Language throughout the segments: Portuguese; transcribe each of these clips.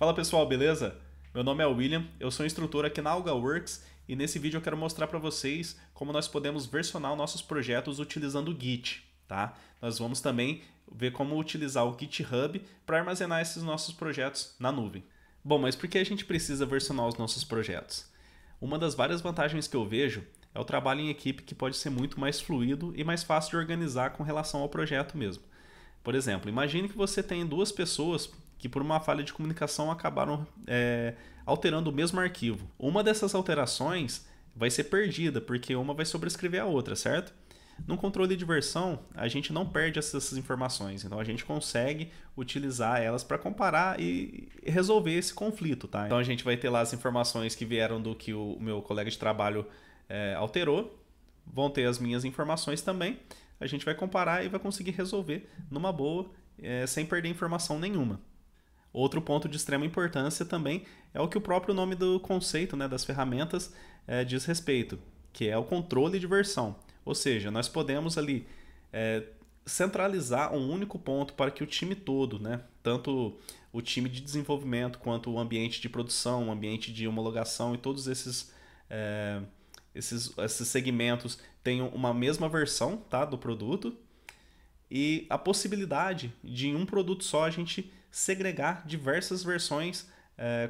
Fala pessoal, beleza? Meu nome é William, eu sou instrutor aqui na AlgaWorks e nesse vídeo eu quero mostrar para vocês como nós podemos versionar os nossos projetos utilizando o Git, tá? Nós vamos também ver como utilizar o GitHub para armazenar esses nossos projetos na nuvem. Bom, mas por que a gente precisa versionar os nossos projetos? Uma das várias vantagens que eu vejo é o trabalho em equipe, que pode ser muito mais fluido e mais fácil de organizar com relação ao projeto mesmo. Por exemplo, imagine que você tem duas pessoas que por uma falha de comunicação acabaram alterando o mesmo arquivo. Uma dessas alterações vai ser perdida, porque uma vai sobrescrever a outra, certo? No controle de versão, a gente não perde essas informações, então a gente consegue utilizar elas para comparar e resolver esse conflito, tá? Então a gente vai ter lá as informações que vieram do que o meu colega de trabalho alterou, vão ter as minhas informações também, a gente vai comparar e vai conseguir resolver numa boa, sem perder informação nenhuma. Outro ponto de extrema importância também é o que o próprio nome do conceito, né, das ferramentas diz respeito, que é o controle de versão. Ou seja, nós podemos ali centralizar um único ponto para que o time todo, né, tanto o time de desenvolvimento quanto o ambiente de produção, o ambiente de homologação e todos esses segmentos tenham uma mesma versão, tá, do produto, e a possibilidade de em um produto só a gente segregar diversas versões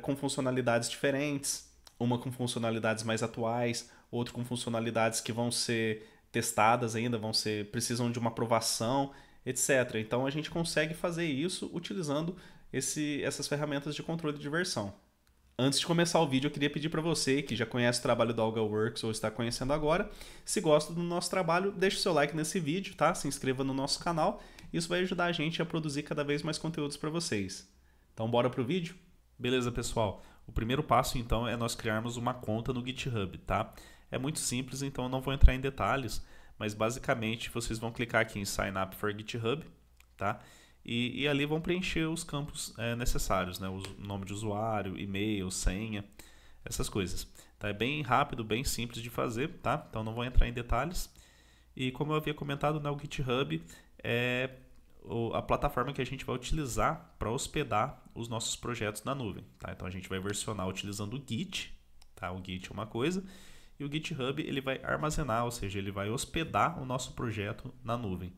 com funcionalidades diferentes, uma com funcionalidades mais atuais, outra com funcionalidades que vão ser testadas ainda, precisam de uma aprovação, etc. Então a gente consegue fazer isso utilizando essas ferramentas de controle de versão. Antes de começar o vídeo, eu queria pedir para você que já conhece o trabalho do AlgaWorks ou está conhecendo agora, se gosta do nosso trabalho, deixe o seu like nesse vídeo, tá? Se inscreva no nosso canal, isso vai ajudar a gente a produzir cada vez mais conteúdos para vocês. Então bora pro vídeo? Beleza, pessoal. O primeiro passo então é nós criarmos uma conta no GitHub, tá? É muito simples, então eu não vou entrar em detalhes, mas basicamente vocês vão clicar aqui em Sign Up for GitHub, tá? E ali vão preencher os campos necessários, né? O nome de usuário, e-mail, senha, essas coisas. Tá? É bem rápido, bem simples de fazer, tá? Então não vou entrar em detalhes. E como eu havia comentado, né, o GitHub é a plataforma que a gente vai utilizar para hospedar os nossos projetos na nuvem. Tá? Então a gente vai versionar utilizando o Git, tá? O Git é uma coisa, e o GitHub ele vai armazenar, ou seja, ele vai hospedar o nosso projeto na nuvem.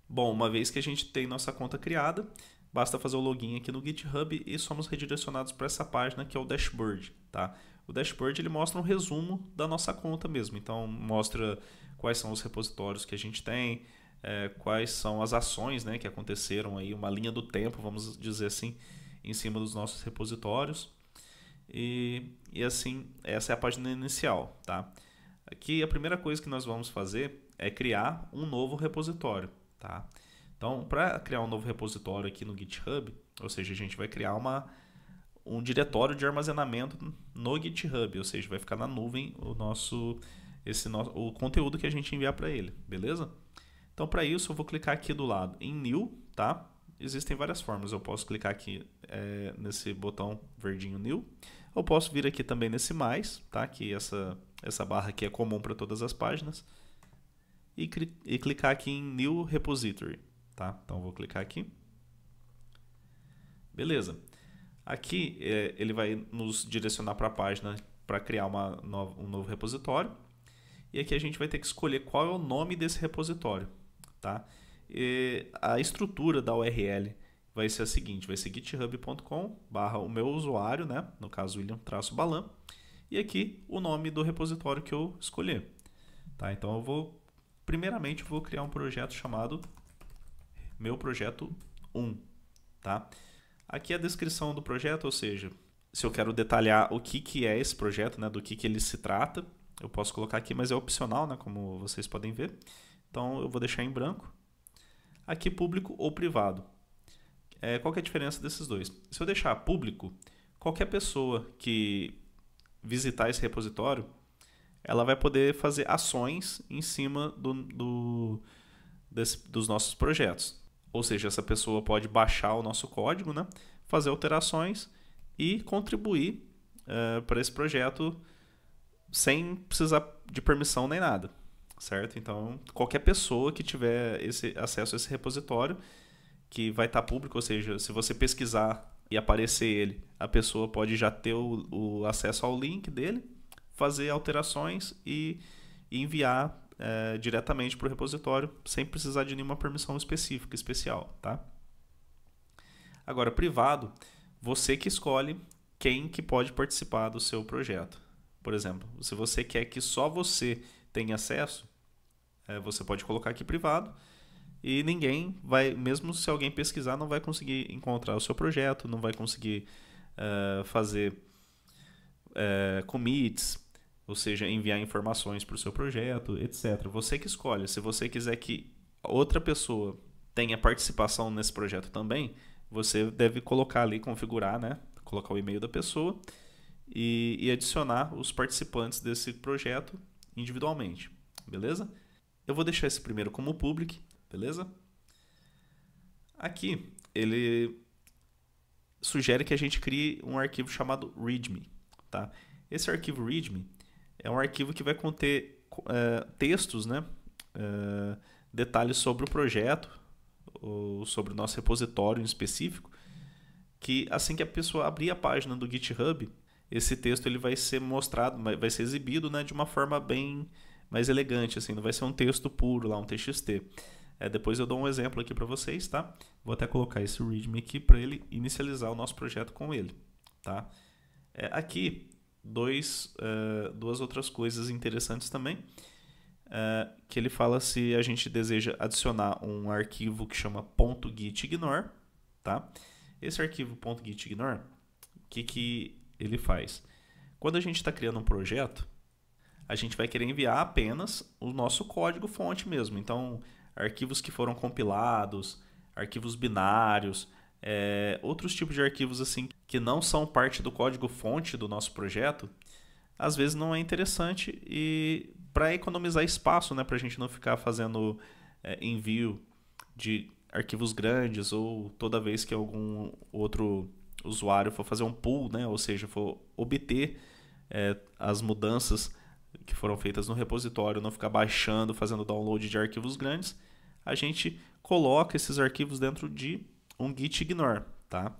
Bom, uma vez que a gente tem nossa conta criada, basta fazer o login aqui no GitHub e somos redirecionados para essa página que é o dashboard, tá? O dashboard ele mostra um resumo da nossa conta mesmo, então mostra quais são os repositórios que a gente tem, quais são as ações, né, que aconteceram aí, uma linha do tempo, vamos dizer assim, em cima dos nossos repositórios. E assim, essa é a página inicial, tá? Aqui a primeira coisa que nós vamos fazer é criar um novo repositório. Tá? Então, para criar um novo repositório aqui no GitHub, ou seja, a gente vai criar um diretório de armazenamento no GitHub, ou seja, vai ficar na nuvem o conteúdo que a gente enviar para ele, beleza? Então, para isso, eu vou clicar aqui do lado em New, tá? Existem várias formas, eu posso clicar aqui nesse botão verdinho New, eu posso vir aqui também nesse mais, tá? Que essa barra aqui é comum para todas as páginas. E clicar aqui em New Repository, tá? Então vou clicar aqui. Beleza. Aqui ele vai nos direcionar para a página para criar um novo repositório. E aqui a gente vai ter que escolher qual é o nome desse repositório, tá? E a estrutura da URL vai ser a seguinte, vai ser github.com/barra o meu usuário, né? No caso William-Balan. E aqui o nome do repositório que eu escolher, tá? Então primeiramente eu vou criar um projeto chamado meu projeto 1, tá? Aqui é a descrição do projeto, ou seja, se eu quero detalhar o que é esse projeto, né, do que ele se trata, eu posso colocar aqui, mas é opcional, né, como vocês podem ver. Então eu vou deixar em branco. Aqui público ou privado. Qual que é a diferença desses dois? Se eu deixar público, qualquer pessoa que visitar esse repositório, ela vai poder fazer ações em cima dos nossos projetos. Ou seja, essa pessoa pode baixar o nosso código, né, fazer alterações e contribuir para esse projeto sem precisar de permissão nem nada, certo? Então, qualquer pessoa que tiver acesso a esse repositório, que vai estar público, ou seja, se você pesquisar e aparecer ele, a pessoa pode já ter o acesso ao link dele, fazer alterações e enviar diretamente para o repositório, sem precisar de nenhuma permissão específica, especial, tá? Agora, privado, você que escolhe quem que pode participar do seu projeto. Por exemplo, se você quer que só você tenha acesso, você pode colocar aqui privado e ninguém vai, mesmo se alguém pesquisar, não vai conseguir encontrar o seu projeto, não vai conseguir fazer commits, ou seja, enviar informações para o seu projeto, etc. Você que escolhe. Se você quiser que outra pessoa tenha participação nesse projeto também, você deve colocar ali, configurar, né? Colocar o e-mail da pessoa e adicionar os participantes desse projeto individualmente, beleza? Eu vou deixar esse primeiro como public, beleza? Aqui ele sugere que a gente crie um arquivo chamado readme, tá? Esse arquivo readme é um arquivo que vai conter textos, né? Detalhes sobre o projeto ou sobre o nosso repositório em específico, que assim que a pessoa abrir a página do GitHub, esse texto ele vai ser mostrado, vai ser exibido, né, de uma forma bem mais elegante, assim, não vai ser um texto puro lá, um TXT. Depois eu dou um exemplo aqui para vocês, tá? Vou até colocar esse readme aqui para ele inicializar o nosso projeto com ele, tá? Aqui, duas outras coisas interessantes também, que ele fala se a gente deseja adicionar um arquivo que chama .gitignore, tá? Esse arquivo .gitignore, o que ele faz? Quando a gente está criando um projeto, a gente vai querer enviar apenas o nosso código fonte mesmo. Então, arquivos que foram compilados, arquivos binários, outros tipos de arquivos assim que não são parte do código fonte do nosso projeto, às vezes não é interessante, e para economizar espaço, né, para a gente não ficar fazendo envio de arquivos grandes, ou toda vez que algum outro usuário for fazer um pull, né, ou seja, for obter as mudanças que foram feitas no repositório, não ficar baixando, fazendo download de arquivos grandes, a gente coloca esses arquivos dentro de um gitignore, tá?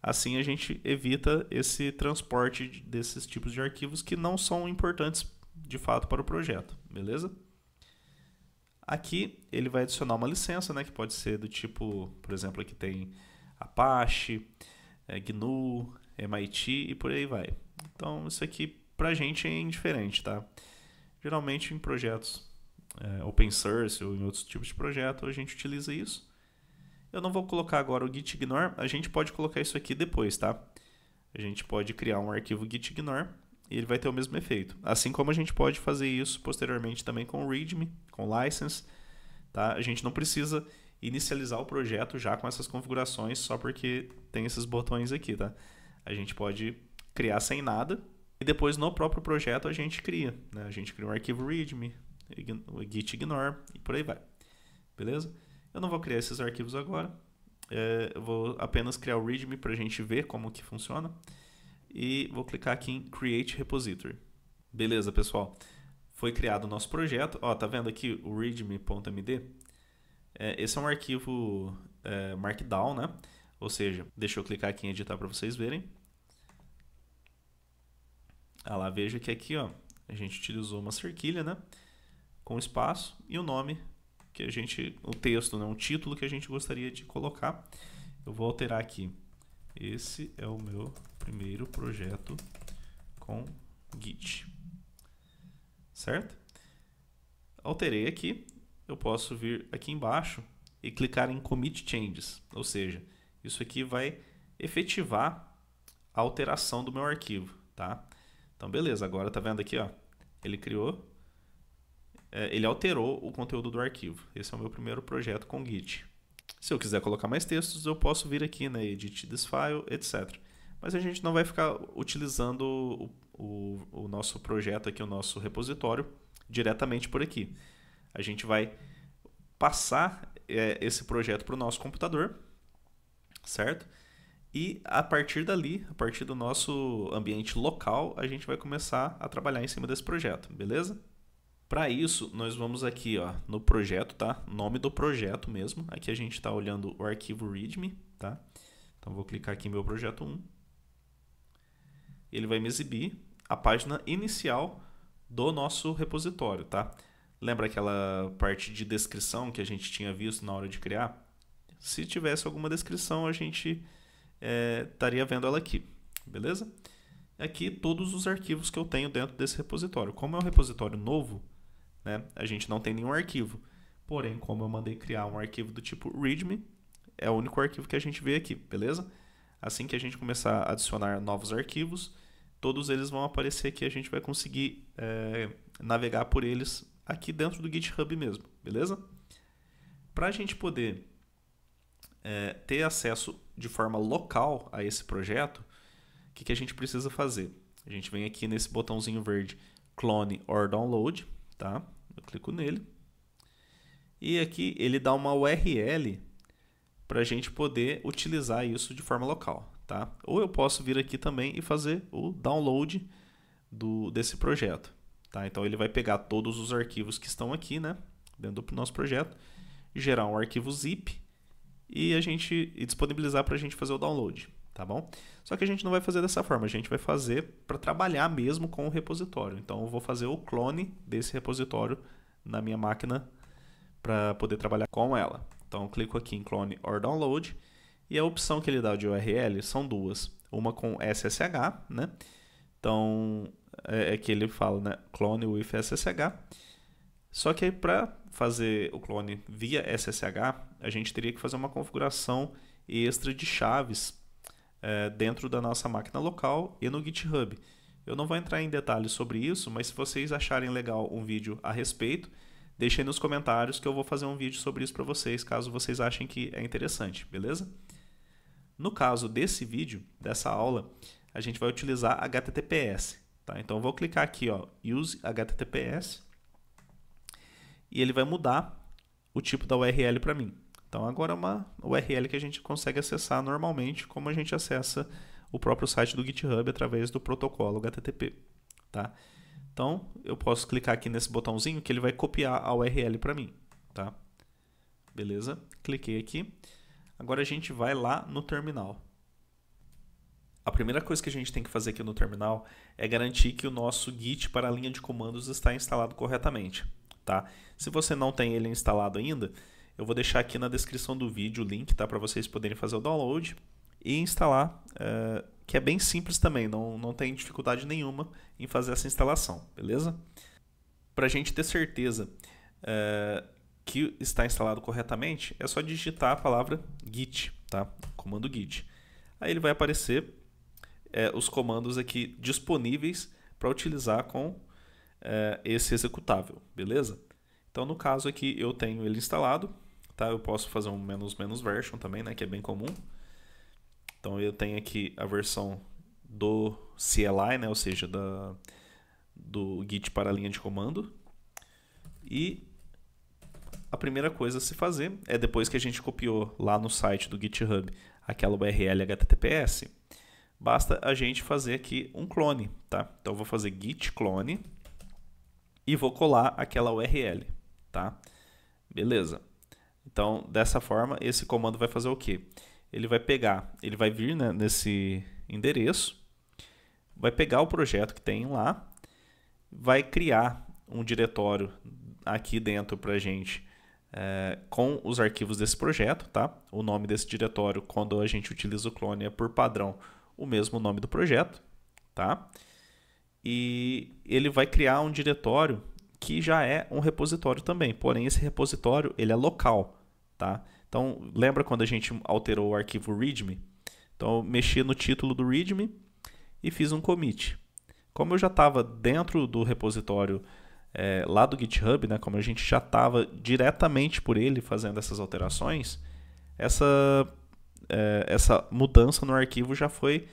Assim a gente evita esse transporte desses tipos de arquivos que não são importantes de fato para o projeto, beleza? Aqui ele vai adicionar uma licença, né, que pode ser do tipo, por exemplo, aqui tem Apache, GNU, MIT e por aí vai. Então isso aqui pra gente é indiferente, tá? Geralmente em projetos open source ou em outros tipos de projeto a gente utiliza isso. Eu não vou colocar agora o gitignore, a gente pode colocar isso aqui depois, tá? A gente pode criar um arquivo gitignore e ele vai ter o mesmo efeito. Assim como a gente pode fazer isso posteriormente também com o readme, com license, tá? A gente não precisa inicializar o projeto já com essas configurações só porque tem esses botões aqui, tá? A gente pode criar sem nada e depois no próprio projeto a gente cria, né? A gente cria um arquivo readme, gitignore e por aí vai, beleza? Eu não vou criar esses arquivos agora, eu vou apenas criar o readme para a gente ver como que funciona e vou clicar aqui em Create Repository. Beleza, pessoal, foi criado o nosso projeto. Ó, tá vendo aqui o readme.md? Esse é um arquivo Markdown, né? Ou seja, deixa eu clicar aqui em editar para vocês verem. Lá, veja que aqui, ó, a gente utilizou uma cerquilha, né, com espaço e o nome que a gente, o texto, né, um título que a gente gostaria de colocar. Eu vou alterar aqui. Esse é o meu primeiro projeto com Git. Certo? Alterei aqui. Eu posso vir aqui embaixo e clicar em Commit Changes. Ou seja, isso aqui vai efetivar a alteração do meu arquivo, tá? Então, beleza. Agora tá vendo aqui, ó, ele criou, ele alterou o conteúdo do arquivo. Esse é o meu primeiro projeto com Git. Se eu quiser colocar mais textos, eu posso vir aqui, né, Edit this file, etc. Mas a gente não vai ficar utilizando o nosso projeto aqui, o nosso repositório, diretamente por aqui. A gente vai passar esse projeto para o nosso computador, certo? E a partir dali, a partir do nosso ambiente local, a gente vai começar a trabalhar em cima desse projeto, beleza? Para isso, nós vamos aqui, ó, no projeto, tá? Nome do projeto mesmo. Aqui a gente está olhando o arquivo readme, tá? Então vou clicar aqui em meu projeto 1. Ele vai me exibir a página inicial do nosso repositório, tá? Lembra aquela parte de descrição que a gente tinha visto na hora de criar? Se tivesse alguma descrição, a gente estaria vendo ela aqui, beleza? Aqui todos os arquivos que eu tenho dentro desse repositório. Como é um repositório novo, né, a gente não tem nenhum arquivo. Porém, como eu mandei criar um arquivo do tipo README, é o único arquivo que a gente vê aqui, beleza? Assim que a gente começar a adicionar novos arquivos, todos eles vão aparecer aqui, a gente vai conseguir navegar por eles aqui dentro do GitHub mesmo, beleza? Para a gente poder ter acesso de forma local a esse projeto, o que a gente precisa fazer? A gente vem aqui nesse botãozinho verde, Clone or Download, tá? Eu clico nele. E aqui ele dá uma URL para a gente poder utilizar isso de forma local, tá? Ou eu posso vir aqui também e fazer o download desse projeto, tá? Então ele vai pegar todos os arquivos que estão aqui, né, dentro do nosso projeto, gerar um arquivo zip e disponibilizar para a gente fazer o download, tá bom? Só que a gente não vai fazer dessa forma, a gente vai fazer para trabalhar mesmo com o repositório. Então eu vou fazer o clone desse repositório na minha máquina para poder trabalhar com ela. Então eu clico aqui em Clone or Download e a opção que ele dá de URL são duas. Uma com SSH, né? Então que ele fala, né, Clone with SSH. Só que para fazer o clone via SSH, a gente teria que fazer uma configuração extra de chaves dentro da nossa máquina local e no GitHub. Eu não vou entrar em detalhes sobre isso, mas se vocês acharem legal um vídeo a respeito, deixem nos comentários que eu vou fazer um vídeo sobre isso para vocês, caso vocês achem que é interessante, beleza? No caso desse vídeo, dessa aula, a gente vai utilizar HTTPS, tá? Então eu vou clicar aqui, ó, Use HTTPS, e ele vai mudar o tipo da URL para mim. Então agora é uma URL que a gente consegue acessar normalmente, como a gente acessa o próprio site do GitHub através do protocolo HTTP, tá? Então eu posso clicar aqui nesse botãozinho que ele vai copiar a URL para mim, tá? Beleza? Cliquei aqui. Agora a gente vai lá no terminal. A primeira coisa que a gente tem que fazer aqui no terminal é garantir que o nosso Git para a linha de comandos está instalado corretamente, tá? Se você não tem ele instalado ainda, eu vou deixar aqui na descrição do vídeo o link, tá, para vocês poderem fazer o download e instalar, que é bem simples também, não tem dificuldade nenhuma em fazer essa instalação, beleza? Para a gente ter certeza que está instalado corretamente, é só digitar a palavra git, tá? Comando git. Aí ele vai aparecer os comandos aqui disponíveis para utilizar com esse executável, beleza? Então no caso aqui eu tenho ele instalado, tá? Eu posso fazer um ---- version também, né, que é bem comum. Então eu tenho aqui a versão do CLI, né, ou seja, do Git para a linha de comando. E a primeira coisa a se fazer é, depois que a gente copiou lá no site do GitHub aquela URL HTTPS, basta a gente fazer aqui um clone, tá? Então eu vou fazer git clone e vou colar aquela URL, tá? Beleza. Então, dessa forma, esse comando vai fazer o quê? Ele vai vir, né, nesse endereço, vai pegar o projeto que tem lá, vai criar um diretório aqui dentro para a gente com os arquivos desse projeto, tá? O nome desse diretório, quando a gente utiliza o clone, é por padrão o mesmo nome do projeto, tá? E ele vai criar um diretório que já é um repositório também, porém esse repositório ele é local, tá? Então lembra quando a gente alterou o arquivo README? Então eu mexi no título do README e fiz um commit. Como eu já estava dentro do repositório lá do GitHub, né, como a gente já estava diretamente por ele fazendo essas alterações, essa mudança no arquivo já foi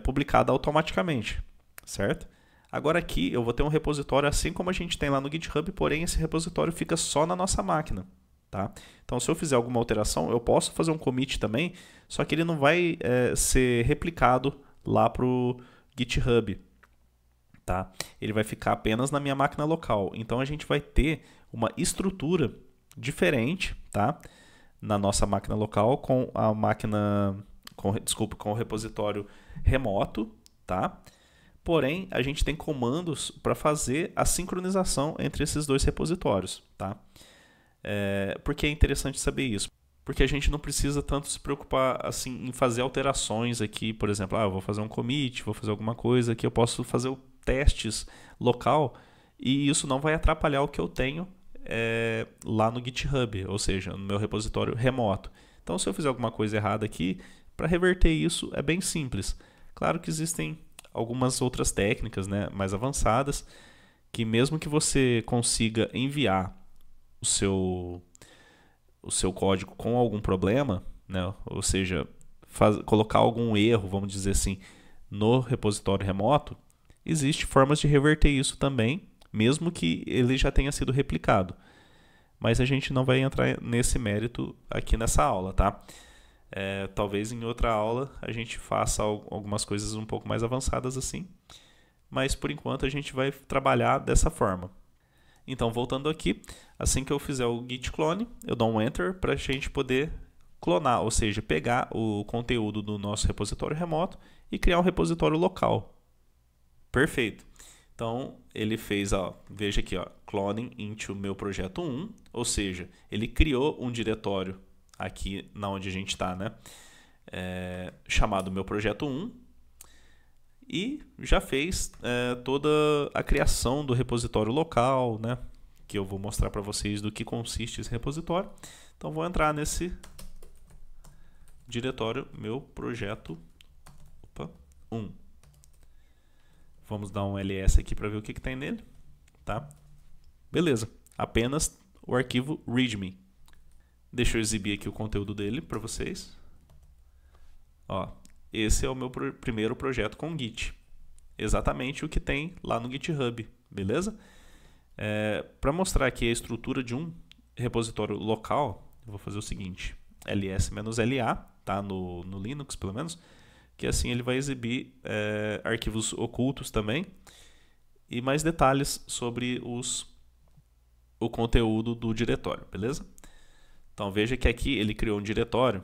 publicada automaticamente, certo? Agora aqui eu vou ter um repositório assim como a gente tem lá no GitHub, porém esse repositório fica só na nossa máquina, tá? Então se eu fizer alguma alteração, eu posso fazer um commit também, só que ele não vai ser replicado lá para o GitHub, tá? Ele vai ficar apenas na minha máquina local. Então a gente vai ter uma estrutura diferente, tá? Na nossa máquina local com a máquina com o repositório remoto, tá? Porém, a gente tem comandos para fazer a sincronização entre esses dois repositórios, tá? Por que é interessante saber isso? Porque a gente não precisa tanto se preocupar assim, em fazer alterações aqui, por exemplo, eu vou fazer um commit, vou fazer alguma coisa que eu posso fazer testes local e isso não vai atrapalhar o que eu tenho lá no GitHub, ou seja, no meu repositório remoto. Então, se eu fizer alguma coisa errada aqui, para reverter isso é bem simples. Claro que existem algumas outras técnicas, né, mais avançadas, que mesmo que você consiga enviar o seu código com algum problema, né, ou seja, colocar algum erro, vamos dizer assim, no repositório remoto, existe formas de reverter isso também, mesmo que ele já tenha sido replicado. Mas a gente não vai entrar nesse mérito aqui nessa aula, tá? Talvez em outra aula a gente faça algumas coisas um pouco mais avançadas assim, mas por enquanto a gente vai trabalhar dessa forma. Então, voltando aqui, assim que eu fizer o git clone, eu dou um enter para a gente poder clonar, ou seja, pegar o conteúdo do nosso repositório remoto e criar um repositório local. Perfeito. Então, ele fez, veja aqui, cloning into meu projeto 1, ou seja, ele criou um diretório aqui na onde a gente está, né? Chamado meu projeto 1 e já fez toda a criação do repositório local, né? Que eu vou mostrar para vocês do que consiste esse repositório. Então, vou entrar nesse diretório meu projeto 1. Vamos dar um ls aqui para ver o que tem nele, tá? Beleza, apenas o arquivo readme. Deixa eu exibir aqui o conteúdo dele para vocês. Esse é o meu primeiro projeto com Git. Exatamente o que tem lá no GitHub, beleza? Para mostrar aqui a estrutura de um repositório local, eu vou fazer o seguinte, ls-la, tá? No Linux, pelo menos, que assim ele vai exibir arquivos ocultos também e mais detalhes sobre o conteúdo do diretório, beleza? Então veja que aqui ele criou um diretório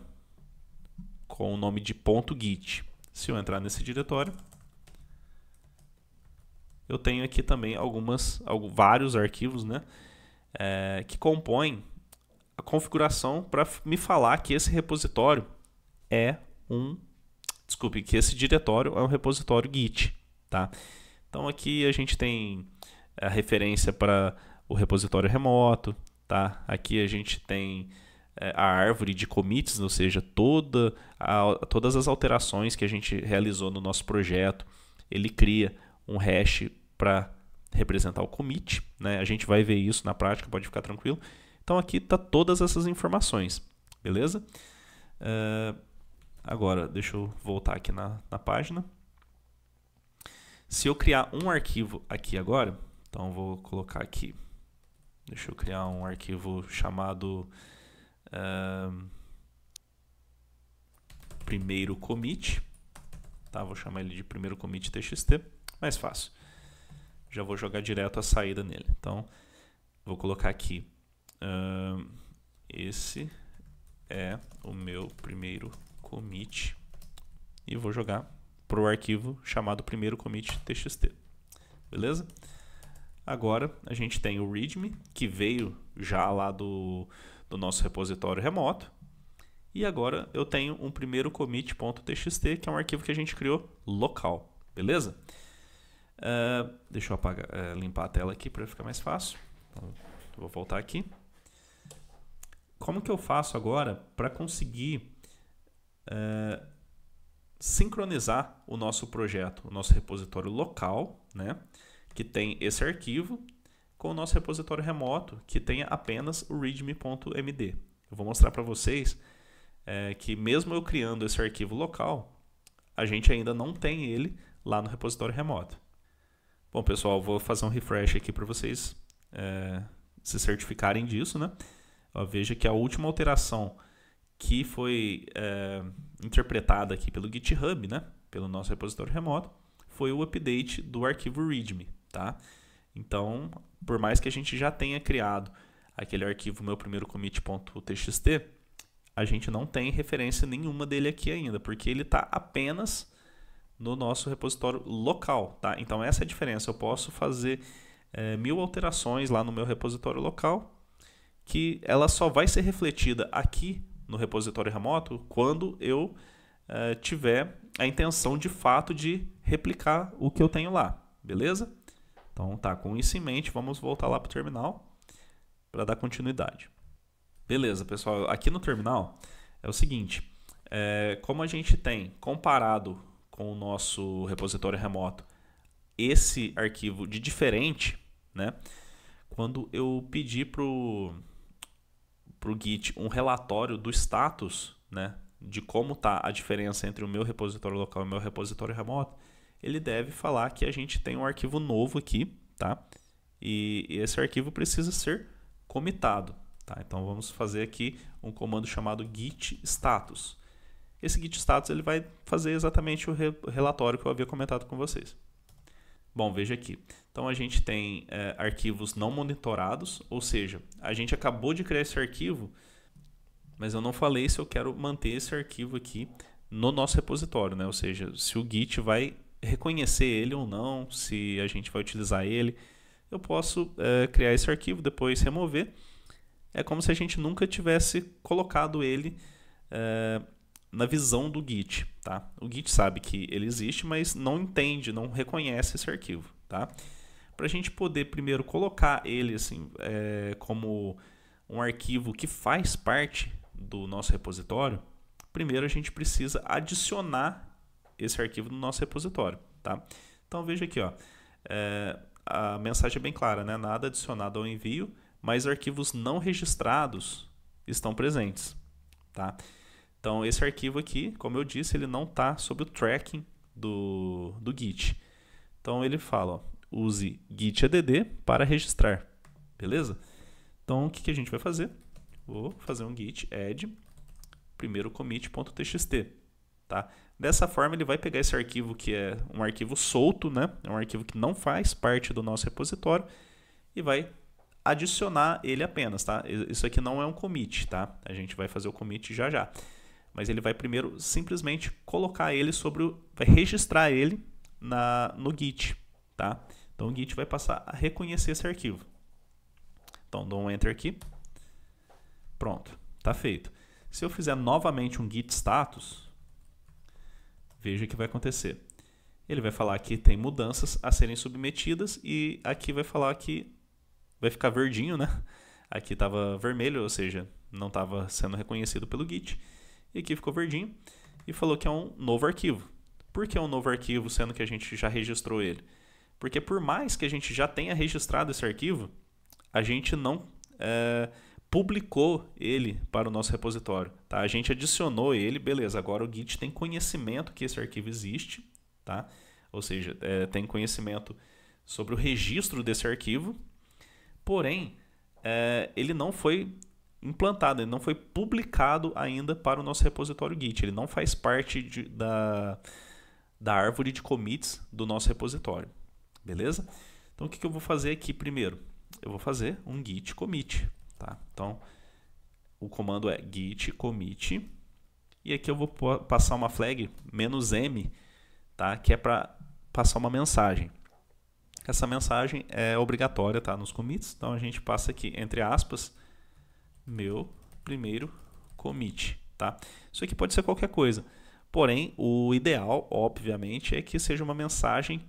com o nome de .git. Se eu entrar nesse diretório, eu tenho aqui também vários arquivos, né, que compõem a configuração para me falar que esse repositório que esse diretório é um repositório Git, tá? Então aqui a gente tem a referência para o repositório remoto, tá? Aqui a gente tem a árvore de commits, ou seja, todas as alterações que a gente realizou no nosso projeto. Ele cria um hash para representar o commit, né? A gente vai ver isso na prática, pode ficar tranquilo. Então aqui está todas essas informações, beleza? Agora, deixa eu voltar aqui na página. Se eu criar um arquivo aqui agora, então vou colocar aqui, deixa eu criar um arquivo chamado primeiro commit, tá? Vou chamar ele de primeiro commit txt, mais fácil. Já vou jogar direto a saída nele. Então, vou colocar aqui, esse é o meu primeiro commit e vou jogar para o arquivo chamado primeiro commit txt, beleza? Agora a gente tem o readme que veio já lá do nosso repositório remoto e agora eu tenho um primeiro commit.txt que é um arquivo que a gente criou local, beleza? Deixa eu limpar a tela aqui para ficar mais fácil. Então, vou voltar aqui. Como que eu faço agora para conseguir sincronizar o nosso projeto, o nosso repositório local, né, que tem esse arquivo, com o nosso repositório remoto, que tem apenas o readme.md. Eu vou mostrar para vocês que mesmo eu criando esse arquivo local, a gente ainda não tem ele lá no repositório remoto. Bom, pessoal, vou fazer um refresh aqui para vocês se certificarem disso, né? Veja que a última alteração que foi interpretada aqui pelo GitHub, né, pelo nosso repositório remoto, foi o update do arquivo readme, tá? Então, por mais que a gente já tenha criado aquele arquivo meu primeiro commit.txt, a gente não tem referência nenhuma dele aqui ainda, porque ele está apenas no nosso repositório local, tá? Então essa é a diferença. Eu posso fazer 1000 alterações lá no meu repositório local, que ela só vai ser refletida aqui no repositório remoto quando eu tiver a intenção de fato de replicar o que eu tenho lá, beleza? Então tá, com isso em mente, vamos voltar lá para o terminal para dar continuidade. Beleza, pessoal, aqui no terminal é o seguinte, como a gente tem comparado com o nosso repositório remoto esse arquivo de diferente, né? Quando eu pedir para o Git um relatório do status, né, de como está a diferença entre o meu repositório local e o meu repositório remoto, ele deve falar que a gente tem um arquivo novo aqui, tá? E esse arquivo precisa ser comitado, tá? Então vamos fazer aqui um comando chamado git status. Esse git status ele vai fazer exatamente o relatório que eu havia comentado com vocês. Bom, veja aqui. Então a gente tem arquivos não monitorados, ou seja, a gente acabou de criar esse arquivo, mas eu não falei se eu quero manter esse arquivo aqui no nosso repositório, né? Ou seja, se o Git vai reconhecer ele ou não, se a gente vai utilizar ele. Eu posso criar esse arquivo, depois remover. É como se a gente nunca tivesse colocado ele na visão do Git, tá? O Git sabe que ele existe, mas não entende, não reconhece esse arquivo, tá? Para a gente poder primeiro colocar ele assim, como um arquivo que faz parte do nosso repositório, primeiro a gente precisa adicionar esse arquivo no nosso repositório, tá? Então veja aqui, ó, a mensagem é bem clara, né? Nada adicionado ao envio, mas arquivos não registrados estão presentes, tá? Então esse arquivo aqui, como eu disse, ele não está sob o tracking do Git. Então ele fala, ó, use git add para registrar, beleza? Então o que a gente vai fazer? Vou fazer um git add primeiro commit.txt, tá? Dessa forma ele vai pegar esse arquivo que é um arquivo solto, né? É um arquivo que não faz parte do nosso repositório e vai adicionar ele apenas, tá? Isso aqui não é um commit, tá? A gente vai fazer o commit já já. Mas ele vai primeiro simplesmente colocar ele vai registrar ele no Git, tá? Então o Git vai passar a reconhecer esse arquivo. Então dou um enter aqui. Pronto, tá feito. Se eu fizer novamente um git status, veja o que vai acontecer. Ele vai falar que tem mudanças a serem submetidas e aqui vai falar que vai ficar verdinho, né? Aqui estava vermelho, ou seja, não estava sendo reconhecido pelo Git. E aqui ficou verdinho e falou que é um novo arquivo. Por que é um novo arquivo, sendo que a gente já registrou ele? Porque por mais que a gente já tenha registrado esse arquivo, a gente não publicou ele para o nosso repositório, tá? A gente adicionou ele, beleza, agora o Git tem conhecimento que esse arquivo existe, tá? Ou seja, tem conhecimento sobre o registro desse arquivo, porém, ele não foi implantado, ele não foi publicado ainda para o nosso repositório Git, ele não faz parte da árvore de commits do nosso repositório, beleza? Então o que eu vou fazer aqui primeiro? Eu vou fazer um git commit, tá? Então o comando é git commit e aqui eu vou passar uma flag "-m", tá? Que é para passar uma mensagem. Essa mensagem é obrigatória, tá? Nos commits, então a gente passa aqui entre aspas meu primeiro commit, tá? Isso aqui pode ser qualquer coisa, porém o ideal, obviamente, é que seja uma mensagem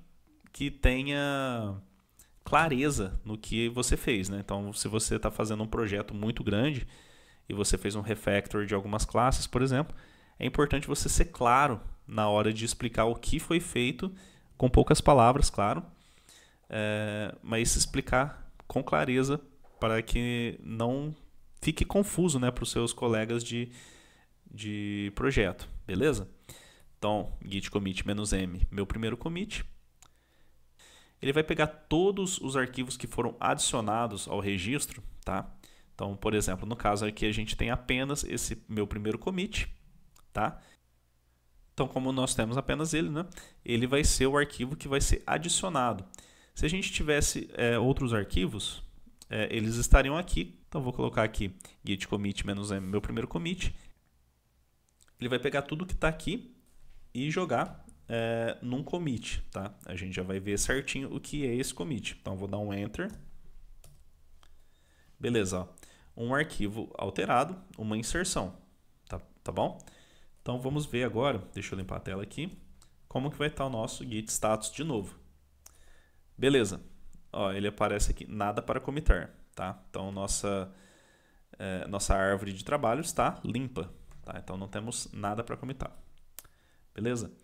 que tenha clareza no que você fez, né? Então, se você está fazendo um projeto muito grande e você fez um refactor de algumas classes, por exemplo, é importante você ser claro na hora de explicar o que foi feito, com poucas palavras, claro, mas explicar com clareza para que não fique confuso, né, para os seus colegas de projeto, beleza? Então, git commit "-m", meu primeiro commit. Ele vai pegar todos os arquivos que foram adicionados ao registro, tá? Então, por exemplo, no caso aqui a gente tem apenas esse meu primeiro commit, tá? Então, como nós temos apenas ele, né? Ele vai ser o arquivo que vai ser adicionado. Se a gente tivesse outros arquivos, eles estariam aqui. Então, vou colocar aqui git commit "-m", meu primeiro commit. ele vai pegar tudo que está aqui e jogar num commit, tá? A gente já vai ver certinho o que é esse commit. Então, vou dar um Enter. Beleza, ó. Um arquivo alterado, uma inserção, tá bom? Então, vamos ver agora, deixa eu limpar a tela aqui, como que vai estar o nosso git status de novo. Beleza, ó, ele aparece aqui, nada para commitar, tá? Então, nossa árvore de trabalho está limpa, tá? Então, não temos nada para commitar. Beleza?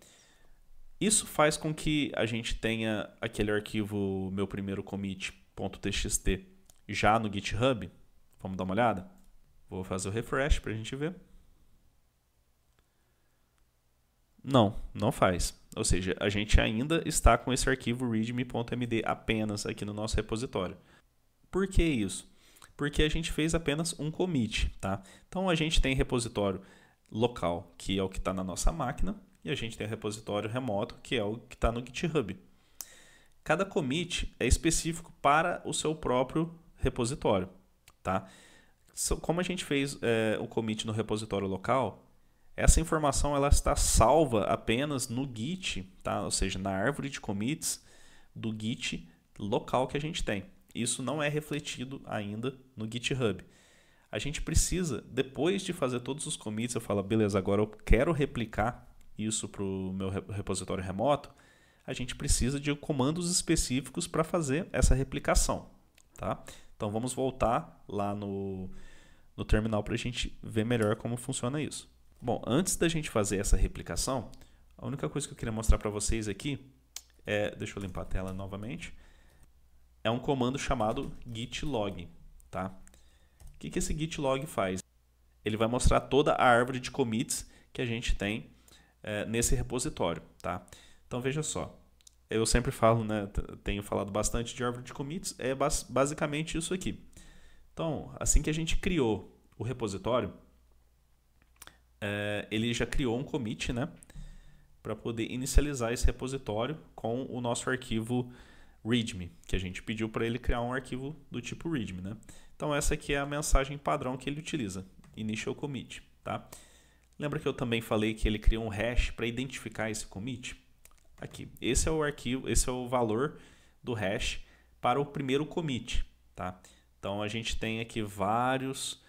Isso faz com que a gente tenha aquele arquivo meu primeiro commit.txt já no GitHub. Vamos dar uma olhada? Vou fazer o refresh para a gente ver. Não, não faz. Ou seja, a gente ainda está com esse arquivo readme.md apenas aqui no nosso repositório. Por que isso? Porque a gente fez apenas um commit, tá? Então a gente tem repositório local, que é o que está na nossa máquina, e a gente tem repositório remoto, que é o que está no GitHub. Cada commit é específico para o seu próprio repositório, tá? Como a gente fez o commit no repositório local, essa informação ela está salva apenas no Git, tá? Ou seja, na árvore de commits do Git local que a gente tem. Isso não é refletido ainda no GitHub. A gente precisa, depois de fazer todos os commits, eu falo, beleza, agora eu quero replicar isso para o meu repositório remoto, a gente precisa de comandos específicos para fazer essa replicação, tá? Então vamos voltar lá no terminal para a gente ver melhor como funciona isso. Bom, antes da gente fazer essa replicação, a única coisa que eu queria mostrar para vocês aqui deixa eu limpar a tela novamente, é um comando chamado git log, tá? O que esse git log faz? Ele vai mostrar toda a árvore de commits que a gente tem nesse repositório, tá? Então veja só, eu sempre falo, né, tenho falado bastante de árvore de commits, é basicamente isso aqui. Então, assim que a gente criou o repositório, ele já criou um commit, né, para poder inicializar esse repositório com o nosso arquivo readme, que a gente pediu para ele criar um arquivo do tipo readme, né? Então essa aqui é a mensagem padrão que ele utiliza, initial commit, tá? Lembra que eu também falei que ele criou um hash para identificar esse commit? Aqui, esse é o arquivo, esse é o valor do hash para o primeiro commit, tá? Então a gente tem aqui vários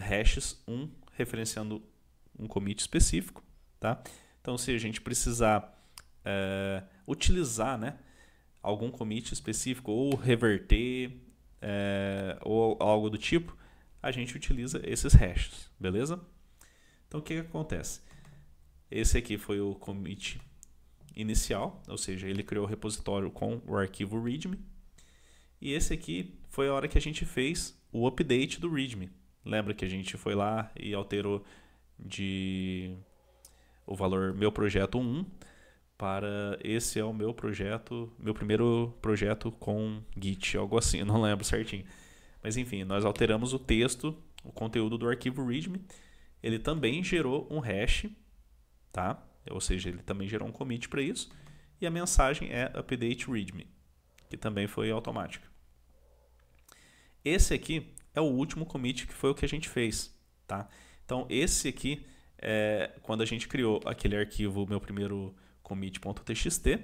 hashes, referenciando um commit específico, tá? Então se a gente precisar utilizar, né, algum commit específico ou reverter ou algo do tipo, a gente utiliza esses hashes, beleza? Então o que acontece? Esse aqui foi o commit inicial, ou seja, ele criou o repositório com o arquivo readme, e esse aqui foi a hora que a gente fez o update do readme. Lembra que a gente foi lá e alterou o valor meu projeto 1 para esse é o meu projeto, meu primeiro projeto com Git, algo assim, não lembro certinho. Mas enfim, nós alteramos o texto, o conteúdo do arquivo readme. Ele também gerou um hash, tá? Ou seja, ele também gerou um commit para isso. E a mensagem é update readme, que também foi automática. Esse aqui é o último commit, que foi o que a gente fez, tá? Então esse aqui é quando a gente criou aquele arquivo, meu primeiro commit.txt,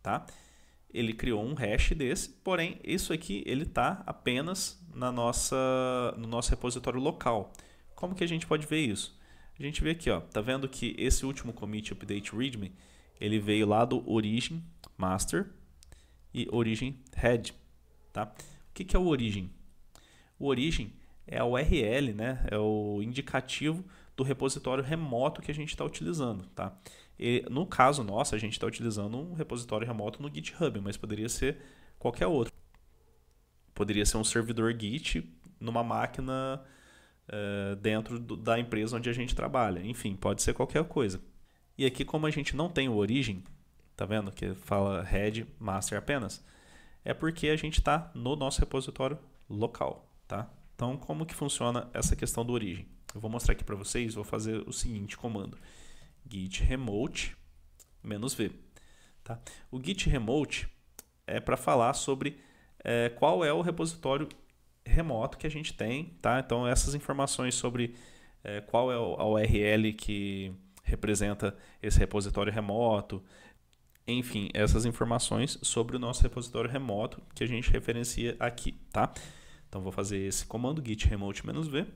tá? Ele criou um hash desse, porém isso aqui ele está apenas no nosso repositório local. Como que a gente pode ver isso? A gente vê aqui, ó, tá vendo que esse último commit update readme, ele veio lá do origin master e origin head, tá? O que é o origin? O origin é a URL, né? É o indicativo do repositório remoto que a gente está utilizando, tá? E, no caso nosso, a gente está utilizando um repositório remoto no GitHub, mas poderia ser qualquer outro. Poderia ser um servidor Git numa máquina dentro da empresa onde a gente trabalha. Enfim, pode ser qualquer coisa. E aqui, como a gente não tem o origin, tá vendo que fala head master apenas? É porque a gente está no nosso repositório local, tá? Então, como que funciona essa questão do origin? Eu vou mostrar aqui para vocês, vou fazer o seguinte comando. Git remote -v. Tá? O git remote é para falar sobre qual é o repositório remoto que a gente tem. Tá? Então, essas informações sobre qual é a URL que representa esse repositório remoto, enfim, essas informações sobre o nosso repositório remoto que a gente referencia aqui, tá? Então vou fazer esse comando git remote-v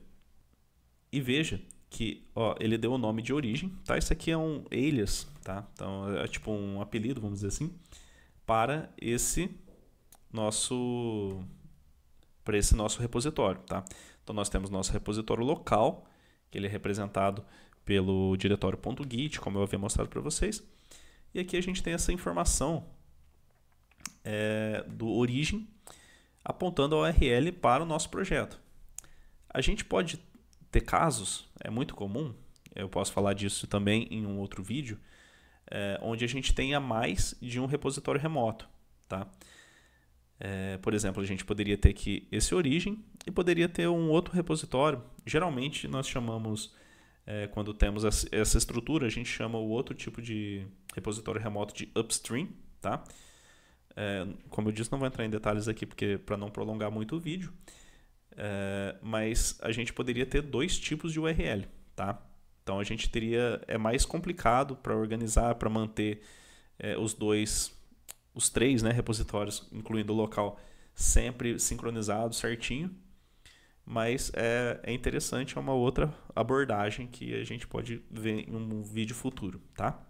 e veja que ele deu o nome de origem, tá? Isso aqui é um alias, tá? Então é tipo um apelido, vamos dizer assim, para esse nosso repositório, tá? Então nós temos nosso repositório local, que ele é representado pelo diretório.git, como eu havia mostrado para vocês. E aqui a gente tem essa informação do origem, apontando a URL para o nosso projeto. A gente pode ter casos, é muito comum, eu posso falar disso também em um outro vídeo, onde a gente tenha mais de um repositório remoto, tá? Por exemplo, a gente poderia ter aqui esse origem e poderia ter um outro repositório. Geralmente nós chamamos, quando temos essa estrutura, a gente chama o outro tipo de repositório remoto de upstream, tá? Como eu disse, não vou entrar em detalhes aqui para não prolongar muito o vídeo, mas a gente poderia ter dois tipos de URL, tá? Então a gente teria, mais complicado para organizar, para manter os três, né, repositórios, incluindo o local, sempre sincronizado, certinho. Mas é interessante, é uma outra abordagem que a gente pode ver em um vídeo futuro, tá?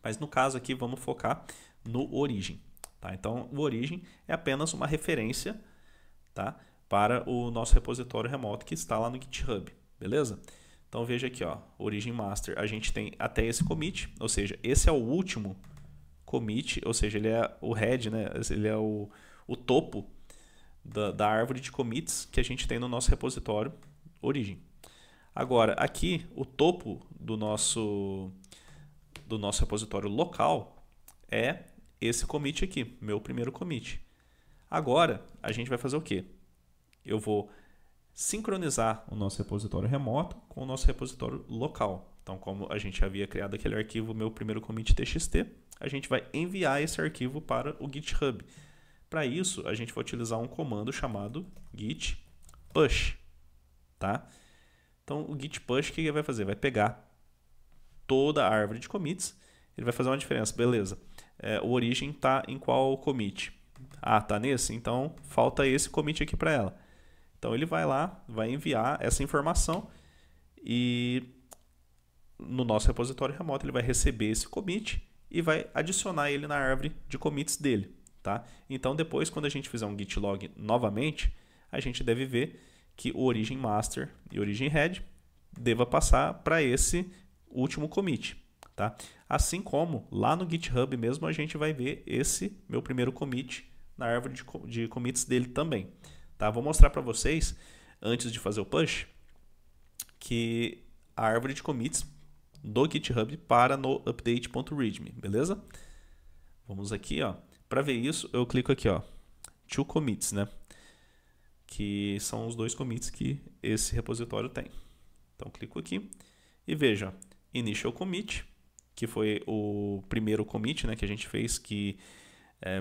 Mas no caso aqui vamos focar no origem, tá? Então o origem é apenas uma referência, tá, para o nosso repositório remoto que está lá no GitHub, beleza? Então veja aqui, origem master, a gente tem até esse commit, ou seja, esse é o último commit, ou seja, ele é o head, né? Ele é o topo da árvore de commits que a gente tem no nosso repositório origem. Agora, aqui, o topo do nosso repositório local é esse commit aqui, meu primeiro commit. Agora, a gente vai fazer o quê? Eu vou sincronizar o nosso repositório remoto com o nosso repositório local. Então, como a gente havia criado aquele arquivo meu primeiro commit txt, a gente vai enviar esse arquivo para o GitHub. Para isso, a gente vai utilizar um comando chamado git push, tá? Então, o git push, o que ele vai fazer? Vai pegar toda a árvore de commits, ele vai fazer uma diferença, beleza. O origem está em qual commit? Ah, está nesse? Então, falta esse commit aqui para ela. Então, ele vai lá, vai enviar essa informação e no nosso repositório remoto ele vai receber esse commit e vai adicionar ele na árvore de commits dele, tá? Então, depois, quando a gente fizer um git log novamente, a gente deve ver que o origem master e origem head deva passar para esse último commit, tá? Assim como lá no GitHub mesmo a gente vai ver esse meu primeiro commit na árvore de commits dele também, tá? Vou mostrar para vocês, antes de fazer o push, que a árvore de commits do GitHub para no update.readme, beleza? Vamos aqui, para ver isso, eu clico aqui, to commits, né? Que são os dois commits que esse repositório tem. Então, clico aqui e veja, initial commit, que foi o primeiro commit, né, que a gente fez, que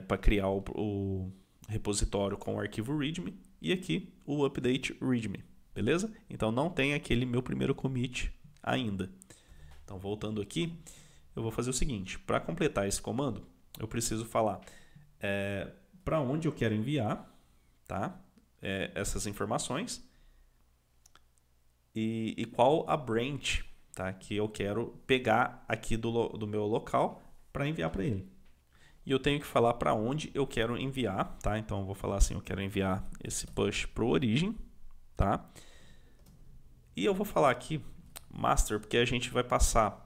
para criar o repositório com o arquivo readme, e aqui o update readme, beleza? Então, não tem aquele meu primeiro commit ainda. Então, voltando aqui, eu vou fazer o seguinte, para completar esse comando, eu preciso falar para onde eu quero enviar, tá? Essas informações e qual a branch, tá? Que eu quero pegar aqui do meu local para enviar para ele. E eu tenho que falar para onde eu quero enviar, tá? Então eu vou falar assim, eu quero enviar esse push para o origem, tá? E eu vou falar aqui master, porque a gente vai passar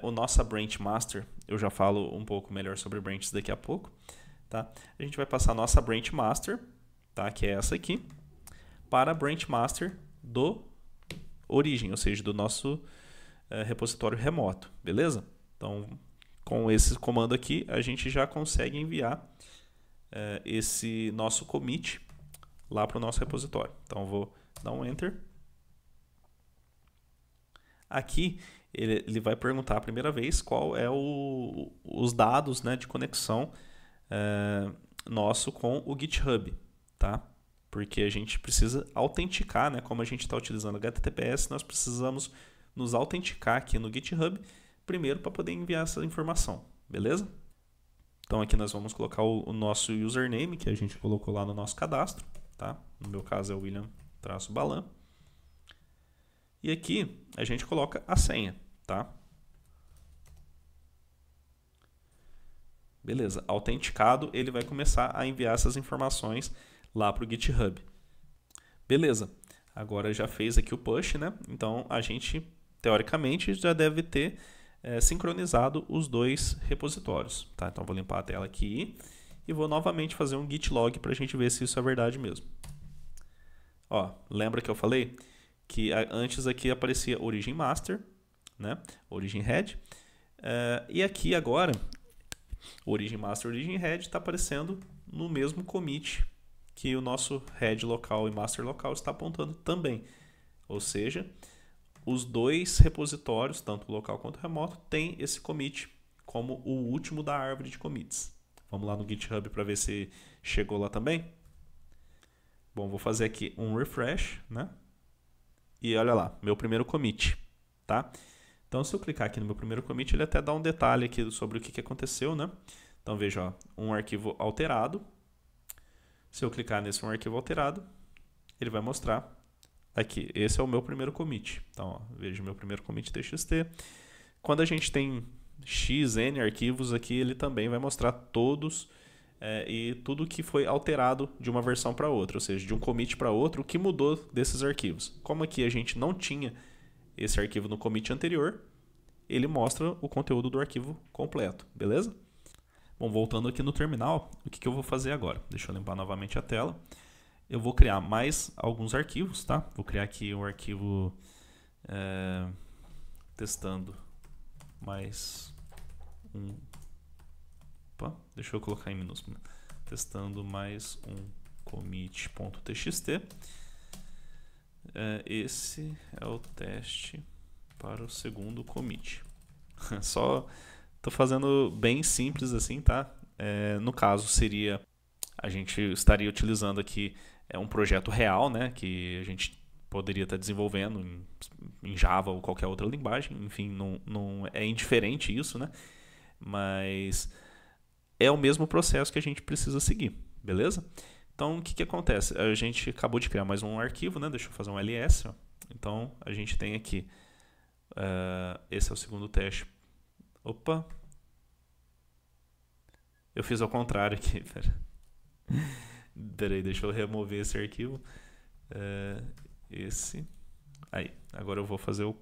o nossa branch master, eu já falo um pouco melhor sobre branches daqui a pouco, tá? A gente vai passar a nossa branch master, tá? Que é essa aqui, para a branch master do origem, ou seja, do nosso repositório remoto, beleza? Então, com esse comando aqui, a gente já consegue enviar esse nosso commit lá para o nosso repositório. Então, eu vou dar um Enter. Aqui, ele vai perguntar a primeira vez qual é os dados, né, de conexão nosso com o GitHub, tá? porque a gente precisa autenticar, né? Como a gente está utilizando HTTPS, nós precisamos nos autenticar aqui no GitHub primeiro para poder enviar essa informação, beleza? Então aqui nós vamos colocar o nosso username que a gente colocou lá no nosso cadastro, tá? No meu caso é o William-Balan. E aqui a gente coloca a senha, tá? Beleza, autenticado, ele vai começar a enviar essas informações lá para o GitHub. Beleza, agora já fez aqui o push, né? Então a gente, teoricamente, já deve ter sincronizado os dois repositórios, tá? Então vou limpar a tela aqui e vou novamente fazer um git log para a gente ver se isso é verdade mesmo. Ó, lembra que eu falei que antes aqui aparecia origin master, né? Origin head, e aqui agora origin master, origin head está aparecendo no mesmo commit que o nosso head local e master local está apontando também. Ou seja, os dois repositórios, tanto local quanto remoto, têm esse commit como o último da árvore de commits. Vamos lá no GitHub para ver se chegou lá também. Bom, vou fazer aqui um refresh, né? E olha lá, meu primeiro commit, tá? Então, se eu clicar aqui no meu primeiro commit, ele até dá um detalhe aqui sobre o que aconteceu, né? Então, veja, ó, um arquivo alterado. Se eu clicar nesse um arquivo alterado, ele vai mostrar aqui. Esse é o meu primeiro commit. Então, ó, veja meu primeiro commit txt. Quando a gente tem x, n arquivos aqui, ele também vai mostrar todos e tudo que foi alterado de uma versão para outra, ou seja, de um commit para outro, o que mudou desses arquivos. Como aqui a gente não tinha esse arquivo no commit anterior, ele mostra o conteúdo do arquivo completo, beleza? Bom, voltando aqui no terminal, o que eu vou fazer agora? Deixa eu limpar novamente a tela. Eu vou criar mais alguns arquivos, tá? Vou criar aqui um arquivo testando mais um. Opa, deixa eu colocar em minúsculo. Testando mais um commit.txt. Esse é o teste para o segundo commit. Só tô fazendo bem simples assim, tá? No caso seria, a gente estaria utilizando aqui um projeto real, né? Que a gente poderia estar desenvolvendo em Java ou qualquer outra linguagem. Enfim, não é indiferente isso, né? Mas é o mesmo processo que a gente precisa seguir, beleza? Então, o que acontece? A gente acabou de criar mais um arquivo, né? Deixa eu fazer um ls. Ó. Então, a gente tem aqui, esse é o segundo teste. Opa! Eu fiz ao contrário aqui, peraí, deixa eu remover esse arquivo. Esse. Aí, agora eu vou fazer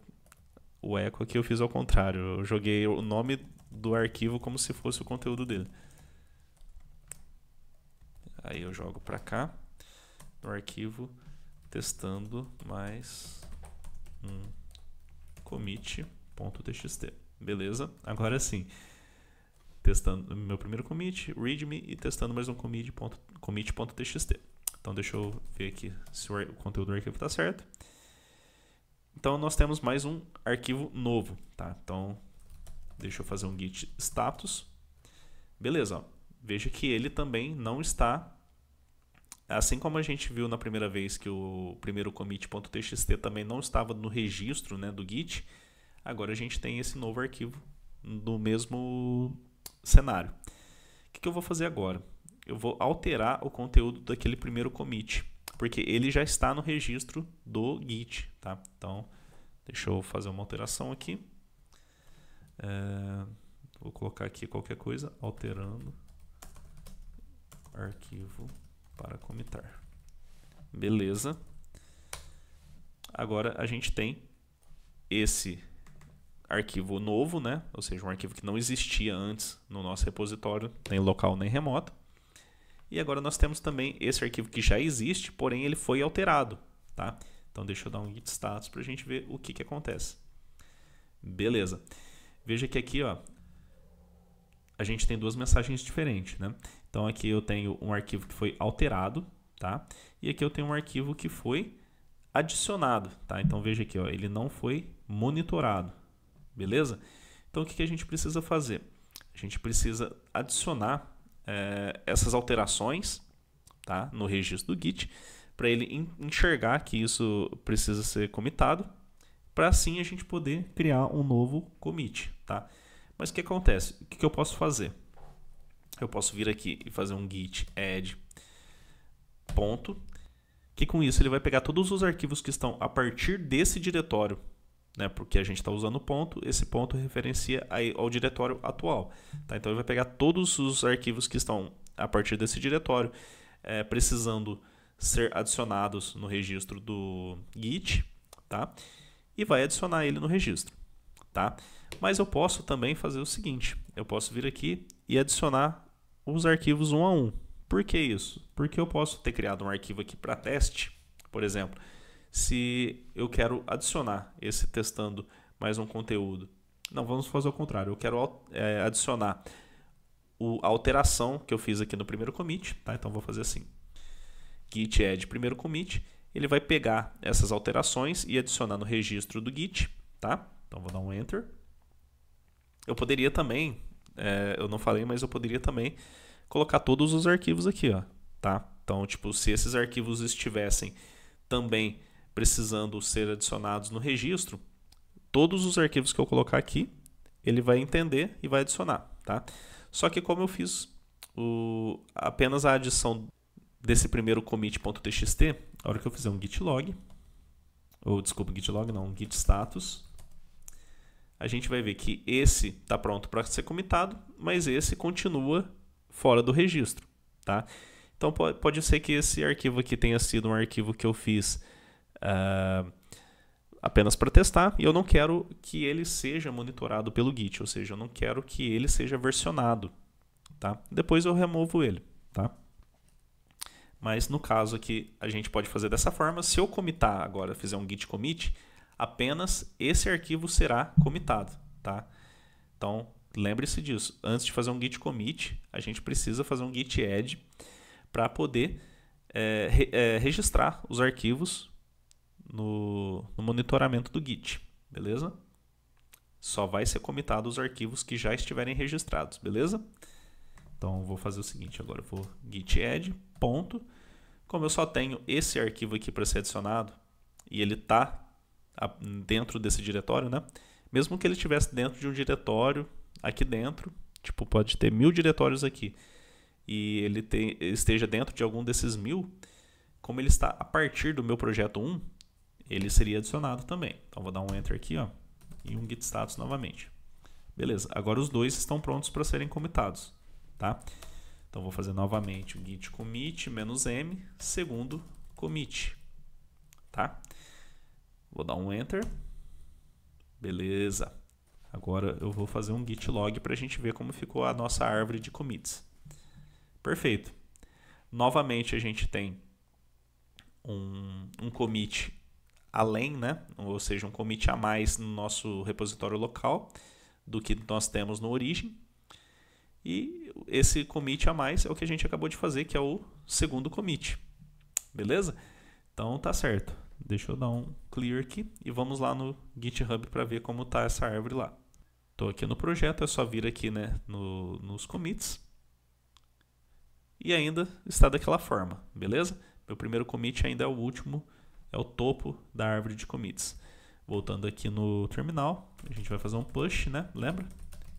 o eco aqui, eu fiz ao contrário. Eu joguei o nome do arquivo como se fosse o conteúdo dele. Aí eu jogo para cá, no arquivo, testando mais um commit.txt. Beleza? Agora sim, testando meu primeiro commit, readme, e testando mais um commit.txt. Então deixa eu ver aqui se o conteúdo do arquivo está certo. Então nós temos mais um arquivo novo, tá? Então deixa eu fazer um git status. Beleza, ó. Veja que ele também não está, assim como a gente viu na primeira vez que o primeiro commit.txt também não estava no registro, né, do Git, agora a gente tem esse novo arquivo no mesmo cenário. O que eu vou fazer agora? Eu vou alterar o conteúdo daquele primeiro commit, porque ele já está no registro do Git, tá? Então, deixa eu fazer uma alteração aqui. Vou colocar aqui qualquer coisa, alterando arquivo para commitar. Beleza. Agora a gente tem esse arquivo novo, né? Ou seja, um arquivo que não existia antes no nosso repositório, nem local nem remoto. E agora nós temos também esse arquivo que já existe, porém ele foi alterado, tá? Então deixa eu dar um git status para a gente ver o que acontece. Beleza. Veja que aqui, ó, a gente tem duas mensagens diferentes, né? Então aqui eu tenho um arquivo que foi alterado, tá? E aqui eu tenho um arquivo que foi adicionado, tá? Então veja aqui, ó, ele não foi monitorado, beleza? Então o que a gente precisa fazer? A gente precisa adicionar essas alterações, tá? No registro do Git, para ele enxergar que isso precisa ser comitado, para assim a gente poder criar um novo commit, tá? Mas o que acontece? O que eu posso fazer? Eu posso vir aqui e fazer um git add ponto, que com isso ele vai pegar todos os arquivos que estão a partir desse diretório, né? Porque a gente está usando ponto, esse ponto referencia ao diretório atual, tá? Então ele vai pegar todos os arquivos que estão a partir desse diretório, precisando ser adicionados no registro do Git, tá? E vai adicionar ele no registro, tá? Mas eu posso também fazer o seguinte, eu posso vir aqui e adicionar os arquivos um a um. Por que isso? Porque eu posso ter criado um arquivo aqui para teste, por exemplo, se eu quero adicionar esse testando mais um conteúdo. Não, vamos fazer o contrário, eu quero adicionar a alteração que eu fiz aqui no primeiro commit, tá? Então vou fazer assim, git add primeiro commit, ele vai pegar essas alterações e adicionar no registro do git, tá? Então vou dar um enter. Eu poderia também, eu não falei, mas eu poderia também colocar todos os arquivos aqui, ó, tá? Então, tipo, se esses arquivos estivessem também precisando ser adicionados no registro, todos os arquivos que eu colocar aqui, ele vai entender e vai adicionar, tá? Só que como eu fiz apenas a adição desse primeiro commit.txt, a hora que eu fizer um git log, ou desculpa, git log não, um git status, a gente vai ver que esse está pronto para ser comitado, mas esse continua fora do registro, tá? Então pode ser que esse arquivo aqui tenha sido um arquivo que eu fiz apenas para testar, e eu não quero que ele seja monitorado pelo Git, ou seja, eu não quero que ele seja versionado, tá? Depois eu removo ele, tá? Mas no caso aqui a gente pode fazer dessa forma. Se eu comitar agora, fizer um git commit, apenas esse arquivo será comitado, tá? Então lembre-se disso, antes de fazer um git commit, a gente precisa fazer um git add para poder registrar os arquivos no monitoramento do Git, beleza? Só vai ser comitado os arquivos que já estiverem registrados, beleza? Então vou fazer o seguinte, agora eu vou git add ponto, como eu só tenho esse arquivo aqui para ser adicionado e ele está dentro desse diretório, né? Mesmo que ele estivesse dentro de um diretório aqui dentro, tipo, pode ter 1000 diretórios aqui e ele esteja dentro de algum desses 1000, como ele está a partir do meu projeto 1, ele seria adicionado também. Então vou dar um enter aqui, ó, e um git status novamente. Beleza, agora os dois estão prontos para serem comitados, tá? Então vou fazer novamente o git commit -m segundo commit, tá? Vou dar um enter. Beleza. Agora eu vou fazer um git log para a gente ver como ficou a nossa árvore de commits. Perfeito. Novamente a gente tem um commit além, né? Ou seja, um commit a mais no nosso repositório local do que nós temos no origin. E esse commit a mais é o que a gente acabou de fazer, que é o segundo commit. Beleza? Então tá certo. Deixa eu dar um clear aqui e vamos lá no GitHub para ver como está essa árvore lá. Estou aqui no projeto, é só vir aqui, né, nos commits. E ainda está daquela forma, beleza? Meu primeiro commit ainda é o último, é o topo da árvore de commits. Voltando aqui no terminal, a gente vai fazer um push, né? Lembra?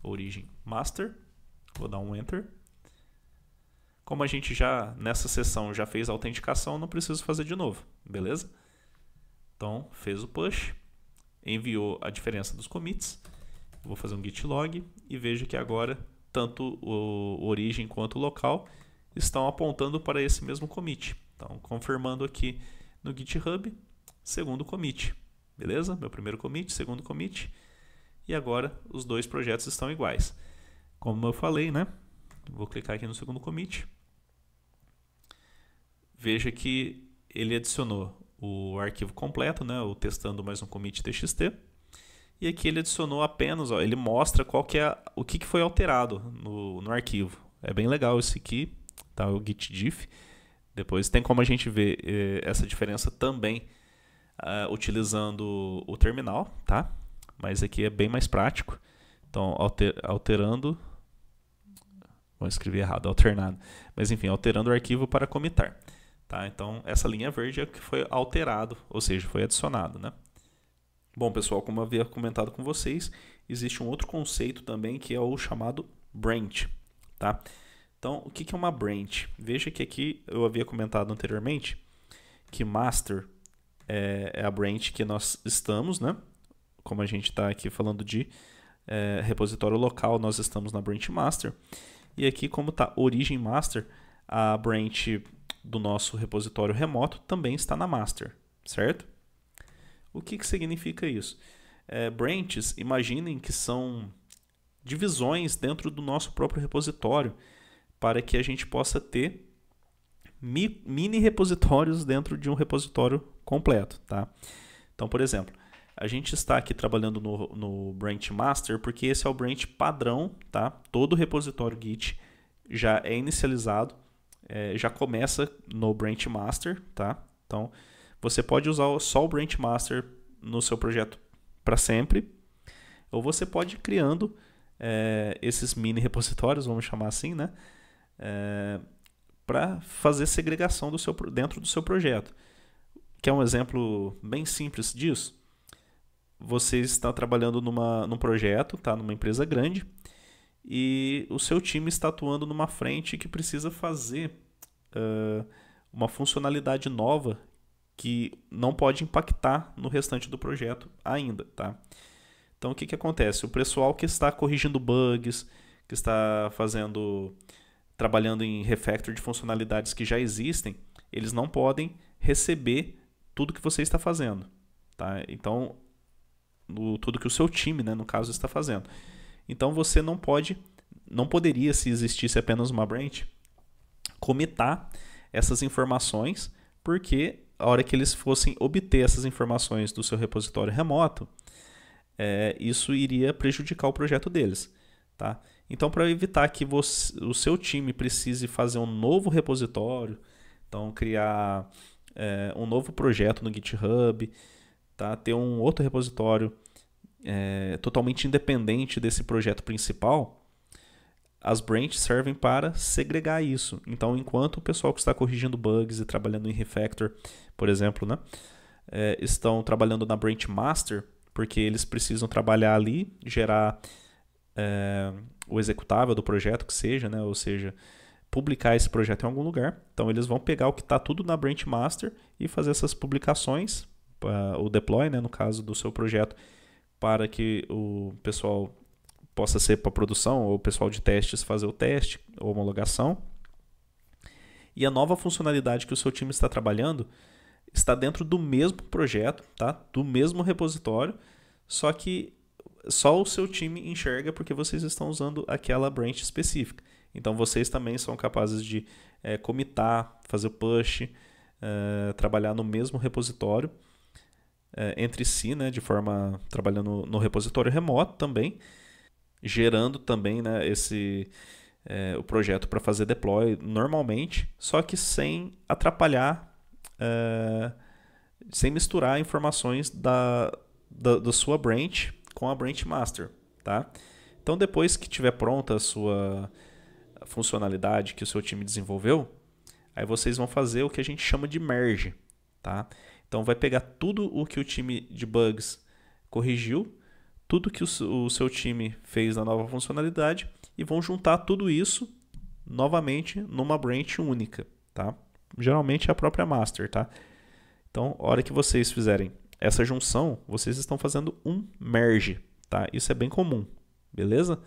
Origin master. Vou dar um enter. Como a gente já, nessa sessão, já fez a autenticação, não preciso fazer de novo, beleza? Então, fez o push, enviou a diferença dos commits. Vou fazer um git log e vejo que agora tanto o origin quanto o local estão apontando para esse mesmo commit. Então, confirmando aqui no GitHub, segundo commit. Beleza? Meu primeiro commit, segundo commit. E agora os dois projetos estão iguais. Como eu falei, né? Vou clicar aqui no segundo commit. Veja que ele adicionou o arquivo completo, né? O testando mais um commit txt. E aqui ele adicionou apenas, ó, ele mostra qual que é, o que foi alterado no arquivo. É bem legal esse aqui, tá? O git diff. Depois tem como a gente ver essa diferença também utilizando o terminal, tá? Mas aqui é bem mais prático. Então, alterando... Vou escrever errado, alternado. Mas enfim, alterando o arquivo para comitar. Tá? Então, essa linha verde é que foi alterado, ou seja, foi adicionado, né? Bom, pessoal, como eu havia comentado com vocês, existe um outro conceito também que é o chamado branch, tá? Então, o que é uma branch? Veja que aqui eu havia comentado anteriormente que master é a branch que nós estamos, né? Como a gente está aqui falando de repositório local, nós estamos na branch master. E aqui, como está origem master, a branch do nosso repositório remoto também está na master, certo? O que significa isso? Branches, imaginem que são divisões dentro do nosso próprio repositório para que a gente possa ter mini repositórios dentro de um repositório completo, tá? Então, por exemplo, a gente está aqui trabalhando no branch master porque esse é o branch padrão, tá? Todo repositório Git já é inicializado, já começa no branch master, tá? Então, você pode usar só o branch master no seu projeto para sempre, ou você pode ir criando esses mini repositórios, vamos chamar assim, né? Para fazer segregação dentro do seu projeto. Quer um exemplo bem simples disso? Você está trabalhando num projeto, tá? Numa empresa grande, e o seu time está atuando numa frente que precisa fazer uma funcionalidade nova que não pode impactar no restante do projeto ainda, tá? Então, o que acontece? O pessoal que está corrigindo bugs, que está trabalhando em refactor de funcionalidades que já existem, eles não podem receber tudo que você está fazendo, tá? Então, tudo que o seu time, né, no caso, está fazendo. Então, você não poderia, se existisse apenas uma branch, comitar essas informações, porque a hora que eles fossem obter essas informações do seu repositório remoto, isso iria prejudicar o projeto deles, tá? Então, para evitar que o seu time precise fazer um novo repositório, então criar um novo projeto no GitHub, tá? Ter um outro repositório totalmente independente desse projeto principal, as branches servem para segregar isso. Então, enquanto o pessoal que está corrigindo bugs e trabalhando em refactor, por exemplo, né, estão trabalhando na branch master, porque eles precisam trabalhar ali, gerar o executável do projeto, que seja, né, ou seja, publicar esse projeto em algum lugar. Então, eles vão pegar o que está tudo na branch master e fazer essas publicações, o deploy, né, no caso do seu projeto, para que o pessoal possa ser para produção, ou o pessoal de testes fazer o teste, ou homologação. E a nova funcionalidade que o seu time está trabalhando está dentro do mesmo projeto, tá? Do mesmo repositório, só que só o seu time enxerga porque vocês estão usando aquela branch específica. Então, vocês também são capazes de commitar, fazer push, trabalhar no mesmo repositório entre si, né, de forma trabalhando no repositório remoto também, gerando também, né, o projeto para fazer deploy normalmente, só que sem atrapalhar, sem misturar informações da sua branch com a branch master, tá? Então, depois que tiver pronta a sua funcionalidade que o seu time desenvolveu, aí vocês vão fazer o que a gente chama de merge, tá? Então, vai pegar tudo o que o time de bugs corrigiu, tudo que o seu time fez na nova funcionalidade e vão juntar tudo isso novamente numa branch única, tá? Geralmente é a própria master, tá? Então, a hora que vocês fizerem essa junção, vocês estão fazendo um merge, tá? Isso é bem comum, beleza?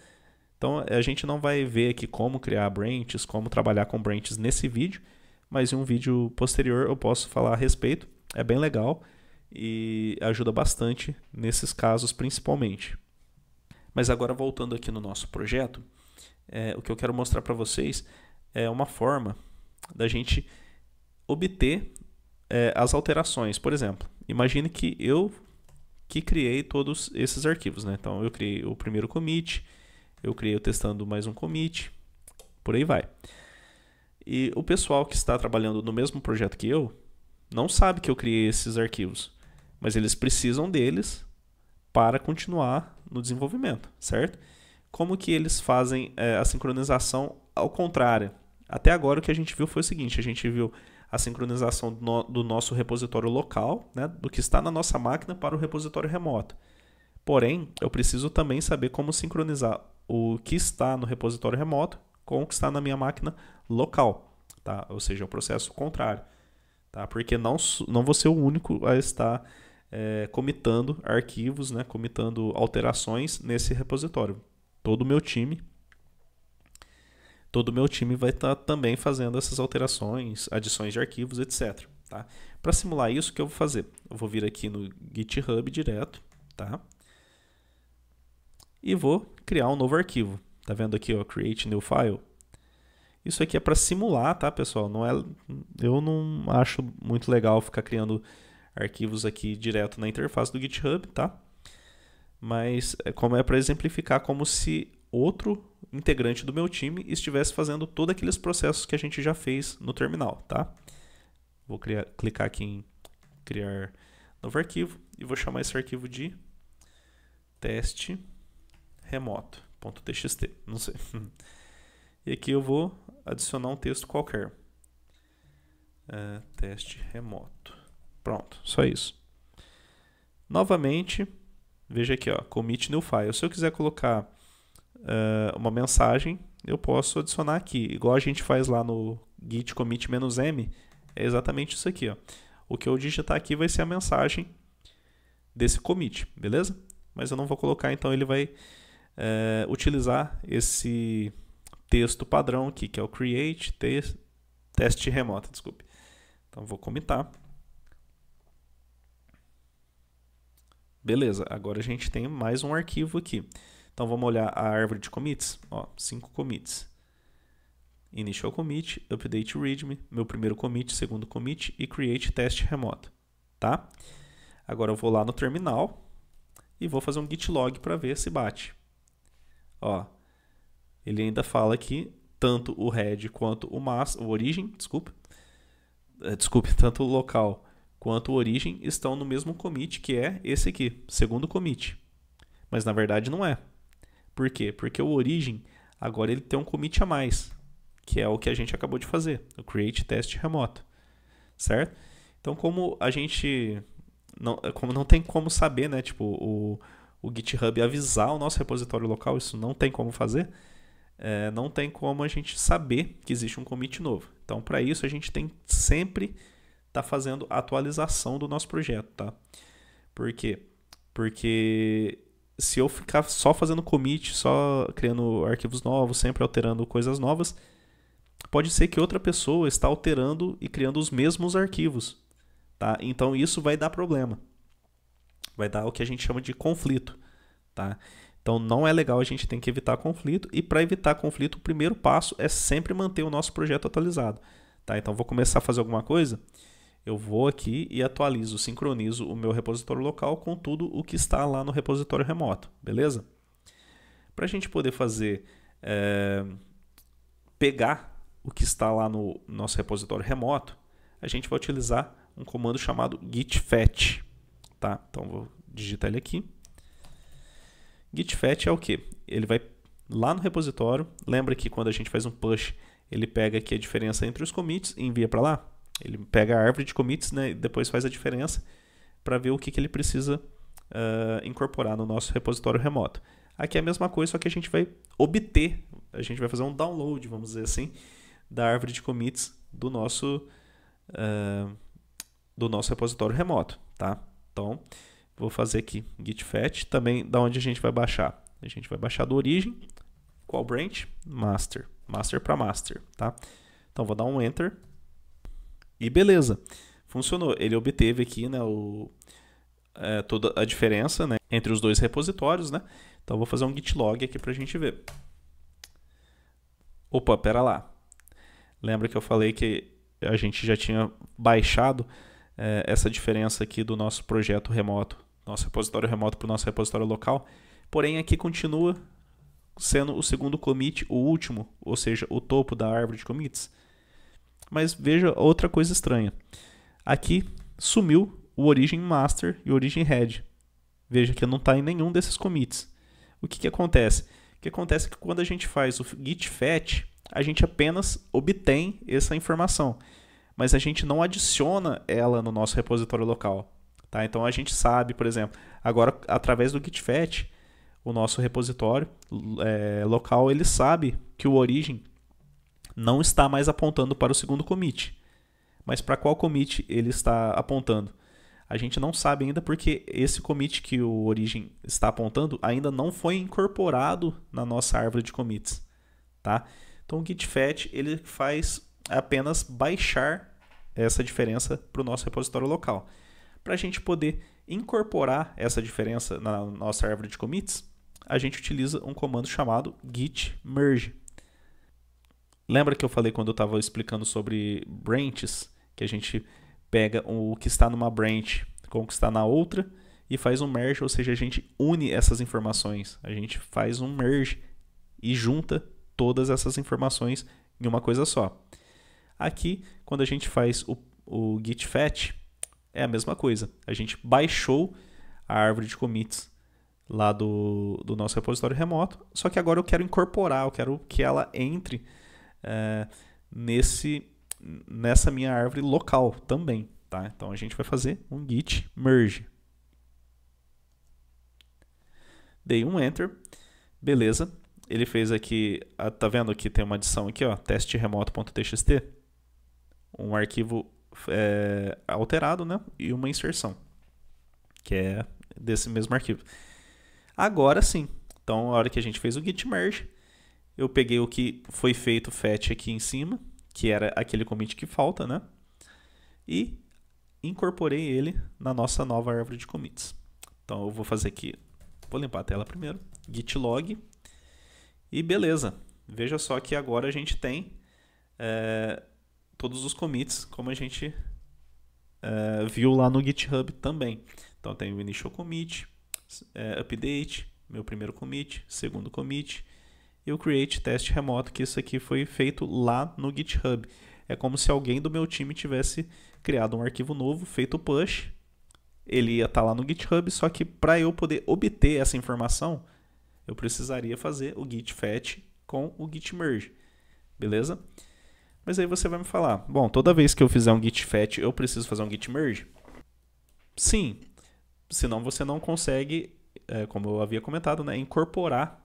Então, a gente não vai ver aqui como criar branches, como trabalhar com branches nesse vídeo, mas em um vídeo posterior eu posso falar a respeito. É bem legal e ajuda bastante nesses casos principalmente. Mas agora, voltando aqui no nosso projeto, o que eu quero mostrar para vocês é uma forma da gente obter as alterações. Por exemplo, imagine que eu criei todos esses arquivos, né? Então, eu criei o primeiro commit, eu criei o testando mais um commit, por aí vai. E o pessoal que está trabalhando no mesmo projeto que eu não sabe que eu criei esses arquivos, mas eles precisam deles para continuar no desenvolvimento, certo? Como que eles fazem a sincronização ao contrário? Até agora o que a gente viu foi o seguinte, a gente viu a sincronização do nosso repositório local, né, do que está na nossa máquina para o repositório remoto. Porém, eu preciso também saber como sincronizar o que está no repositório remoto com o que está na minha máquina local, tá? Ou seja, o processo contrário, tá? Porque não vou ser o único a estar comitando arquivos, né, comitando alterações nesse repositório. Todo o meu time vai estar também fazendo essas alterações, adições de arquivos, etc. Tá? Para simular isso, o que eu vou fazer? Eu vou vir aqui no GitHub direto, tá? E vou criar um novo arquivo. Tá vendo aqui, ó, Create New File? Isso aqui é para simular, tá, pessoal? Eu não acho muito legal ficar criando arquivos aqui direto na interface do GitHub, tá? Mas como é para exemplificar como se outro integrante do meu time estivesse fazendo todos aqueles processos que a gente já fez no terminal, tá? Vou clicar aqui em criar novo arquivo e vou chamar esse arquivo de teste remoto.txt, não sei. E aqui eu vou adicionar um texto qualquer. Teste remoto. Pronto, só isso. Novamente, veja aqui, ó, commit new file. Se eu quiser colocar uma mensagem, eu posso adicionar aqui, igual a gente faz lá no git commit "-m", é exatamente isso aqui, ó. O que eu digitar aqui vai ser a mensagem desse commit, beleza? Mas eu não vou colocar, então ele vai utilizar esse texto padrão aqui, que é o create teste remoto, desculpe. Então vou comitar. Beleza, agora a gente tem mais um arquivo aqui. Então vamos olhar a árvore de commits, ó, 5 commits. Initial commit, update readme, meu primeiro commit, segundo commit e create teste remoto, tá? Agora eu vou lá no terminal e vou fazer um git log para ver se bate. Ó, ele ainda fala que tanto o head quanto o origin, tanto o local quanto o origin estão no mesmo commit, que é esse aqui, segundo commit. Mas na verdade não é. Por quê? Porque o origin agora ele tem um commit a mais, que é o que a gente acabou de fazer, o create teste remoto, certo? Então como a gente não tem como saber, né, tipo o GitHub avisar o nosso repositório local, isso não tem como fazer. Não tem como a gente saber que existe um commit novo. Então, para isso, a gente tem que sempre estar fazendo a atualização do nosso projeto, tá? Por quê? Porque se eu ficar só fazendo commit, só criando arquivos novos, sempre alterando coisas novas, pode ser que outra pessoa está alterando e criando os mesmos arquivos, tá? Então, isso vai dar problema. Vai dar o que a gente chama de conflito, tá? Então não é legal, a gente tem que evitar conflito, e para evitar conflito, o primeiro passo é sempre manter o nosso projeto atualizado, tá? Então vou começar a fazer alguma coisa, eu vou aqui e atualizo, sincronizo o meu repositório local com tudo o que está lá no repositório remoto, beleza? Para a gente poder fazer, pegar o que está lá no nosso repositório remoto, a gente vai utilizar um comando chamado git fetch, tá? Então vou digitar ele aqui. Git fetch é o que? Ele vai lá no repositório, lembra que quando a gente faz um push, ele pega aqui a diferença entre os commits e envia para lá? Ele pega a árvore de commits, né, e depois faz a diferença para ver o que ele precisa incorporar no nosso repositório remoto. Aqui é a mesma coisa, só que a gente vai obter, a gente vai fazer um download, vamos dizer assim, da árvore de commits do nosso repositório remoto, tá? Então, vou fazer aqui git fetch, também da onde a gente vai baixar. A gente vai baixar do origin, qual branch? Master para master, tá? Então vou dar um enter e beleza, funcionou. Ele obteve aqui, né, toda a diferença, né, entre os dois repositórios, né? Então vou fazer um git log aqui para a gente ver. Opa, pera lá. Lembra que eu falei que a gente já tinha baixado essa diferença aqui do nosso projeto remoto, nosso repositório remoto para o nosso repositório local, porém aqui continua sendo o segundo commit, o último, ou seja, o topo da árvore de commits. Mas veja outra coisa estranha. Aqui sumiu o origin master e o origin head. Veja que não está em nenhum desses commits. O que acontece? O que acontece é que quando a gente faz o git fetch, a gente apenas obtém essa informação. mas a gente não adiciona ela no nosso repositório local. Tá? Então a gente sabe, por exemplo, agora através do git fetch, o nosso repositório local ele sabe que o origin não está mais apontando para o segundo commit. Mas para qual commit ele está apontando? A gente não sabe ainda porque esse commit que o origin está apontando ainda não foi incorporado na nossa árvore de commits. Tá? Então o git fetch ele faz apenas baixar essa diferença para o nosso repositório local. Para a gente poder incorporar essa diferença na nossa árvore de commits, a gente utiliza um comando chamado git merge. Lembra que eu falei quando eu estava explicando sobre branches, que a gente pega o que está numa branch com o que está na outra e faz um merge, ou seja, a gente une essas informações, a gente faz um merge e junta todas essas informações em uma coisa só. Aqui, quando a gente faz o git fetch, é a mesma coisa. A gente baixou a árvore de commits lá do nosso repositório remoto, só que agora eu quero incorporar, eu quero que ela entre nessa minha árvore local também. Tá? Então a gente vai fazer um git merge. Dei um enter, beleza. Ele fez aqui, tá vendo que tem uma adição aqui, ó, testeremoto.txt, um arquivo alterado, né? E uma inserção, que é desse mesmo arquivo. Agora sim, então a hora que a gente fez o git merge, eu peguei o que foi feito fetch aqui em cima, que era aquele commit que falta, né? E incorporei ele na nossa nova árvore de commits. Então eu vou fazer aqui, vou limpar a tela primeiro, git log, e beleza. Veja só que agora a gente tem todos os commits, como a gente viu lá no GitHub também. Então tem o initial commit, update, meu primeiro commit, segundo commit, e o create teste remoto, que isso aqui foi feito lá no GitHub. É como se alguém do meu time tivesse criado um arquivo novo, feito o push, ele ia estar lá no GitHub, só que para eu poder obter essa informação, eu precisaria fazer o git fetch com o git merge, beleza? Mas aí você vai me falar, bom, toda vez que eu fizer um git fetch, eu preciso fazer um git merge? Sim, senão você não consegue, como eu havia comentado, né, incorporar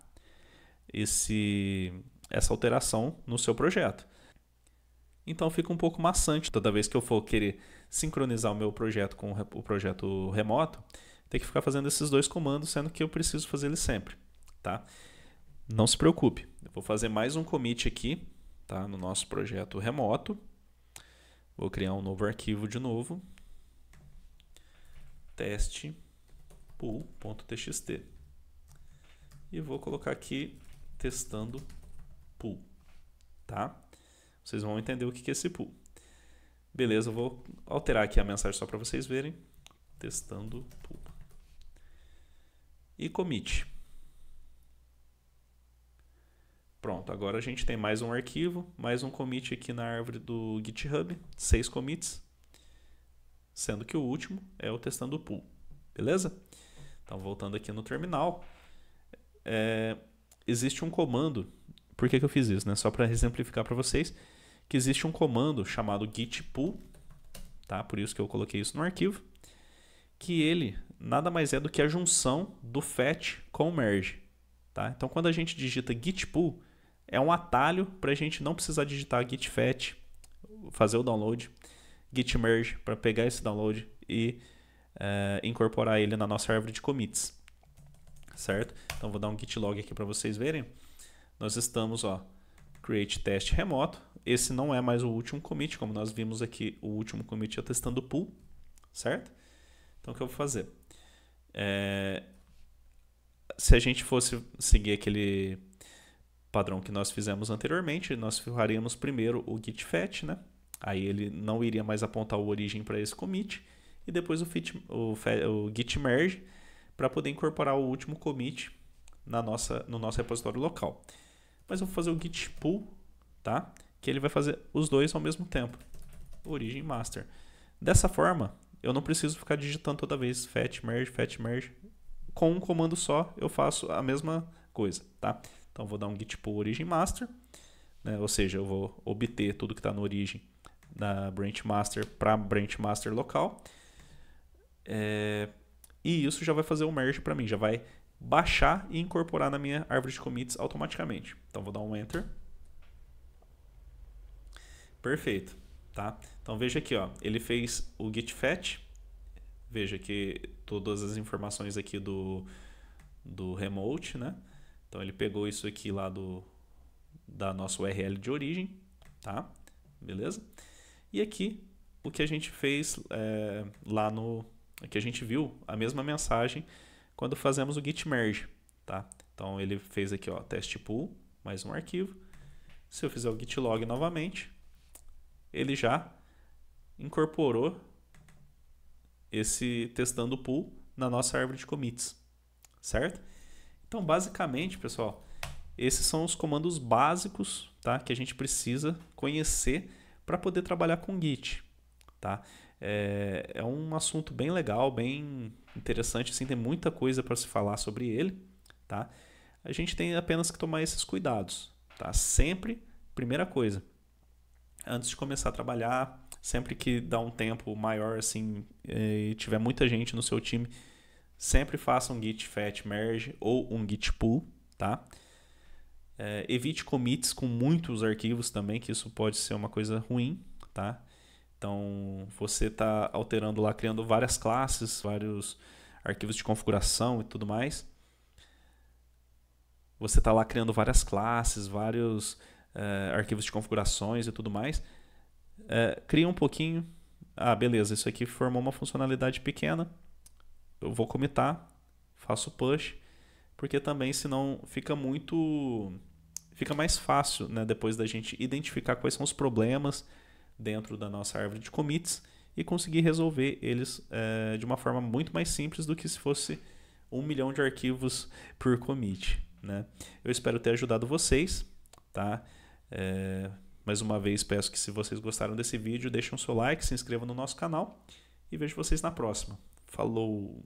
essa alteração no seu projeto. Então fica um pouco maçante toda vez que eu for querer sincronizar o meu projeto com o projeto remoto, ter que ficar fazendo esses dois comandos, sendo que eu preciso fazer eles sempre. Tá? Não se preocupe, eu vou fazer mais um commit aqui, tá, no nosso projeto remoto. Vou criar um novo arquivo de novo, teste pool.txt, e vou colocar aqui testando pool, tá? Vocês vão entender o que é esse pool. Beleza, eu vou alterar aqui a mensagem só para vocês verem. Testando pool. E commit. Pronto, agora a gente tem mais um arquivo, mais um commit aqui na árvore do GitHub, 6 commits, sendo que o último é o testando pool. Beleza? Então, voltando aqui no terminal, existe um comando. Por que eu fiz isso? Né? Só para exemplificar para vocês que existe um comando chamado git pull, tá? Por isso que eu coloquei isso no arquivo, que ele nada mais é do que a junção do fetch com o merge. Tá? Então, quando a gente digita git pull, é um atalho para a gente não precisar digitar git fetch, fazer o download, git merge para pegar esse download e incorporar ele na nossa árvore de commits. Certo? Então, vou dar um git log aqui para vocês verem. Nós estamos, create teste remoto. Esse não é mais o último commit, como nós vimos aqui, o último commit é testando pool, certo? Então, o que eu vou fazer? Se a gente fosse seguir aquele padrão que nós fizemos anteriormente, nós faríamos primeiro o git fetch, né? Aí ele não iria mais apontar o origem para esse commit, e depois o git merge, para poder incorporar o último commit no nosso repositório local. Mas eu vou fazer o git pull, tá? Que ele vai fazer os dois ao mesmo tempo, origem e master. Dessa forma, eu não preciso ficar digitando toda vez fetch merge. Com um comando só, eu faço a mesma coisa, tá? Então, eu vou dar um git pull origem master, né? Ou seja, eu vou obter tudo que está no origem da branch master para branch master local. E isso já vai fazer o merge para mim, já vai baixar e incorporar na minha árvore de commits automaticamente. Então vou dar um enter. Perfeito, tá? Então veja aqui, ó, ele fez o git fetch. Veja que todas as informações aqui do remote, né? Então ele pegou isso aqui lá da nossa URL de origem, tá? Beleza? E aqui o que a gente fez lá aqui a gente viu a mesma mensagem quando fazemos o git merge, tá? Então ele fez aqui, ó, test pool, mais um arquivo. Se eu fizer o git log novamente, ele já incorporou esse testando pool na nossa árvore de commits, certo? Então, basicamente, pessoal, esses são os comandos básicos, tá, que a gente precisa conhecer para poder trabalhar com Git, tá? É um assunto bem legal, bem interessante, assim, tem muita coisa para se falar sobre ele, tá? A gente tem apenas que tomar esses cuidados, tá? Sempre, primeira coisa, antes de começar a trabalhar, sempre que dá um tempo maior assim e tiver muita gente no seu time, sempre faça um git fetch merge ou um git pull, tá? Evite commits com muitos arquivos também, que isso pode ser uma coisa ruim, tá? Então você está alterando lá, criando várias classes, vários arquivos de configuração e tudo mais. Você está lá criando várias classes, vários arquivos de configurações e tudo mais. Cria um pouquinho. Beleza, isso aqui formou uma funcionalidade pequena. Eu vou commitar, faço push, porque também senão fica mais fácil, né, depois da gente identificar quais são os problemas dentro da nossa árvore de commits e conseguir resolver eles de uma forma muito mais simples do que se fosse 1 milhão de arquivos por commit, né? Eu espero ter ajudado vocês, tá? Mais uma vez peço que, se vocês gostaram desse vídeo, deixem o seu like, se inscrevam no nosso canal e vejo vocês na próxima. Falou!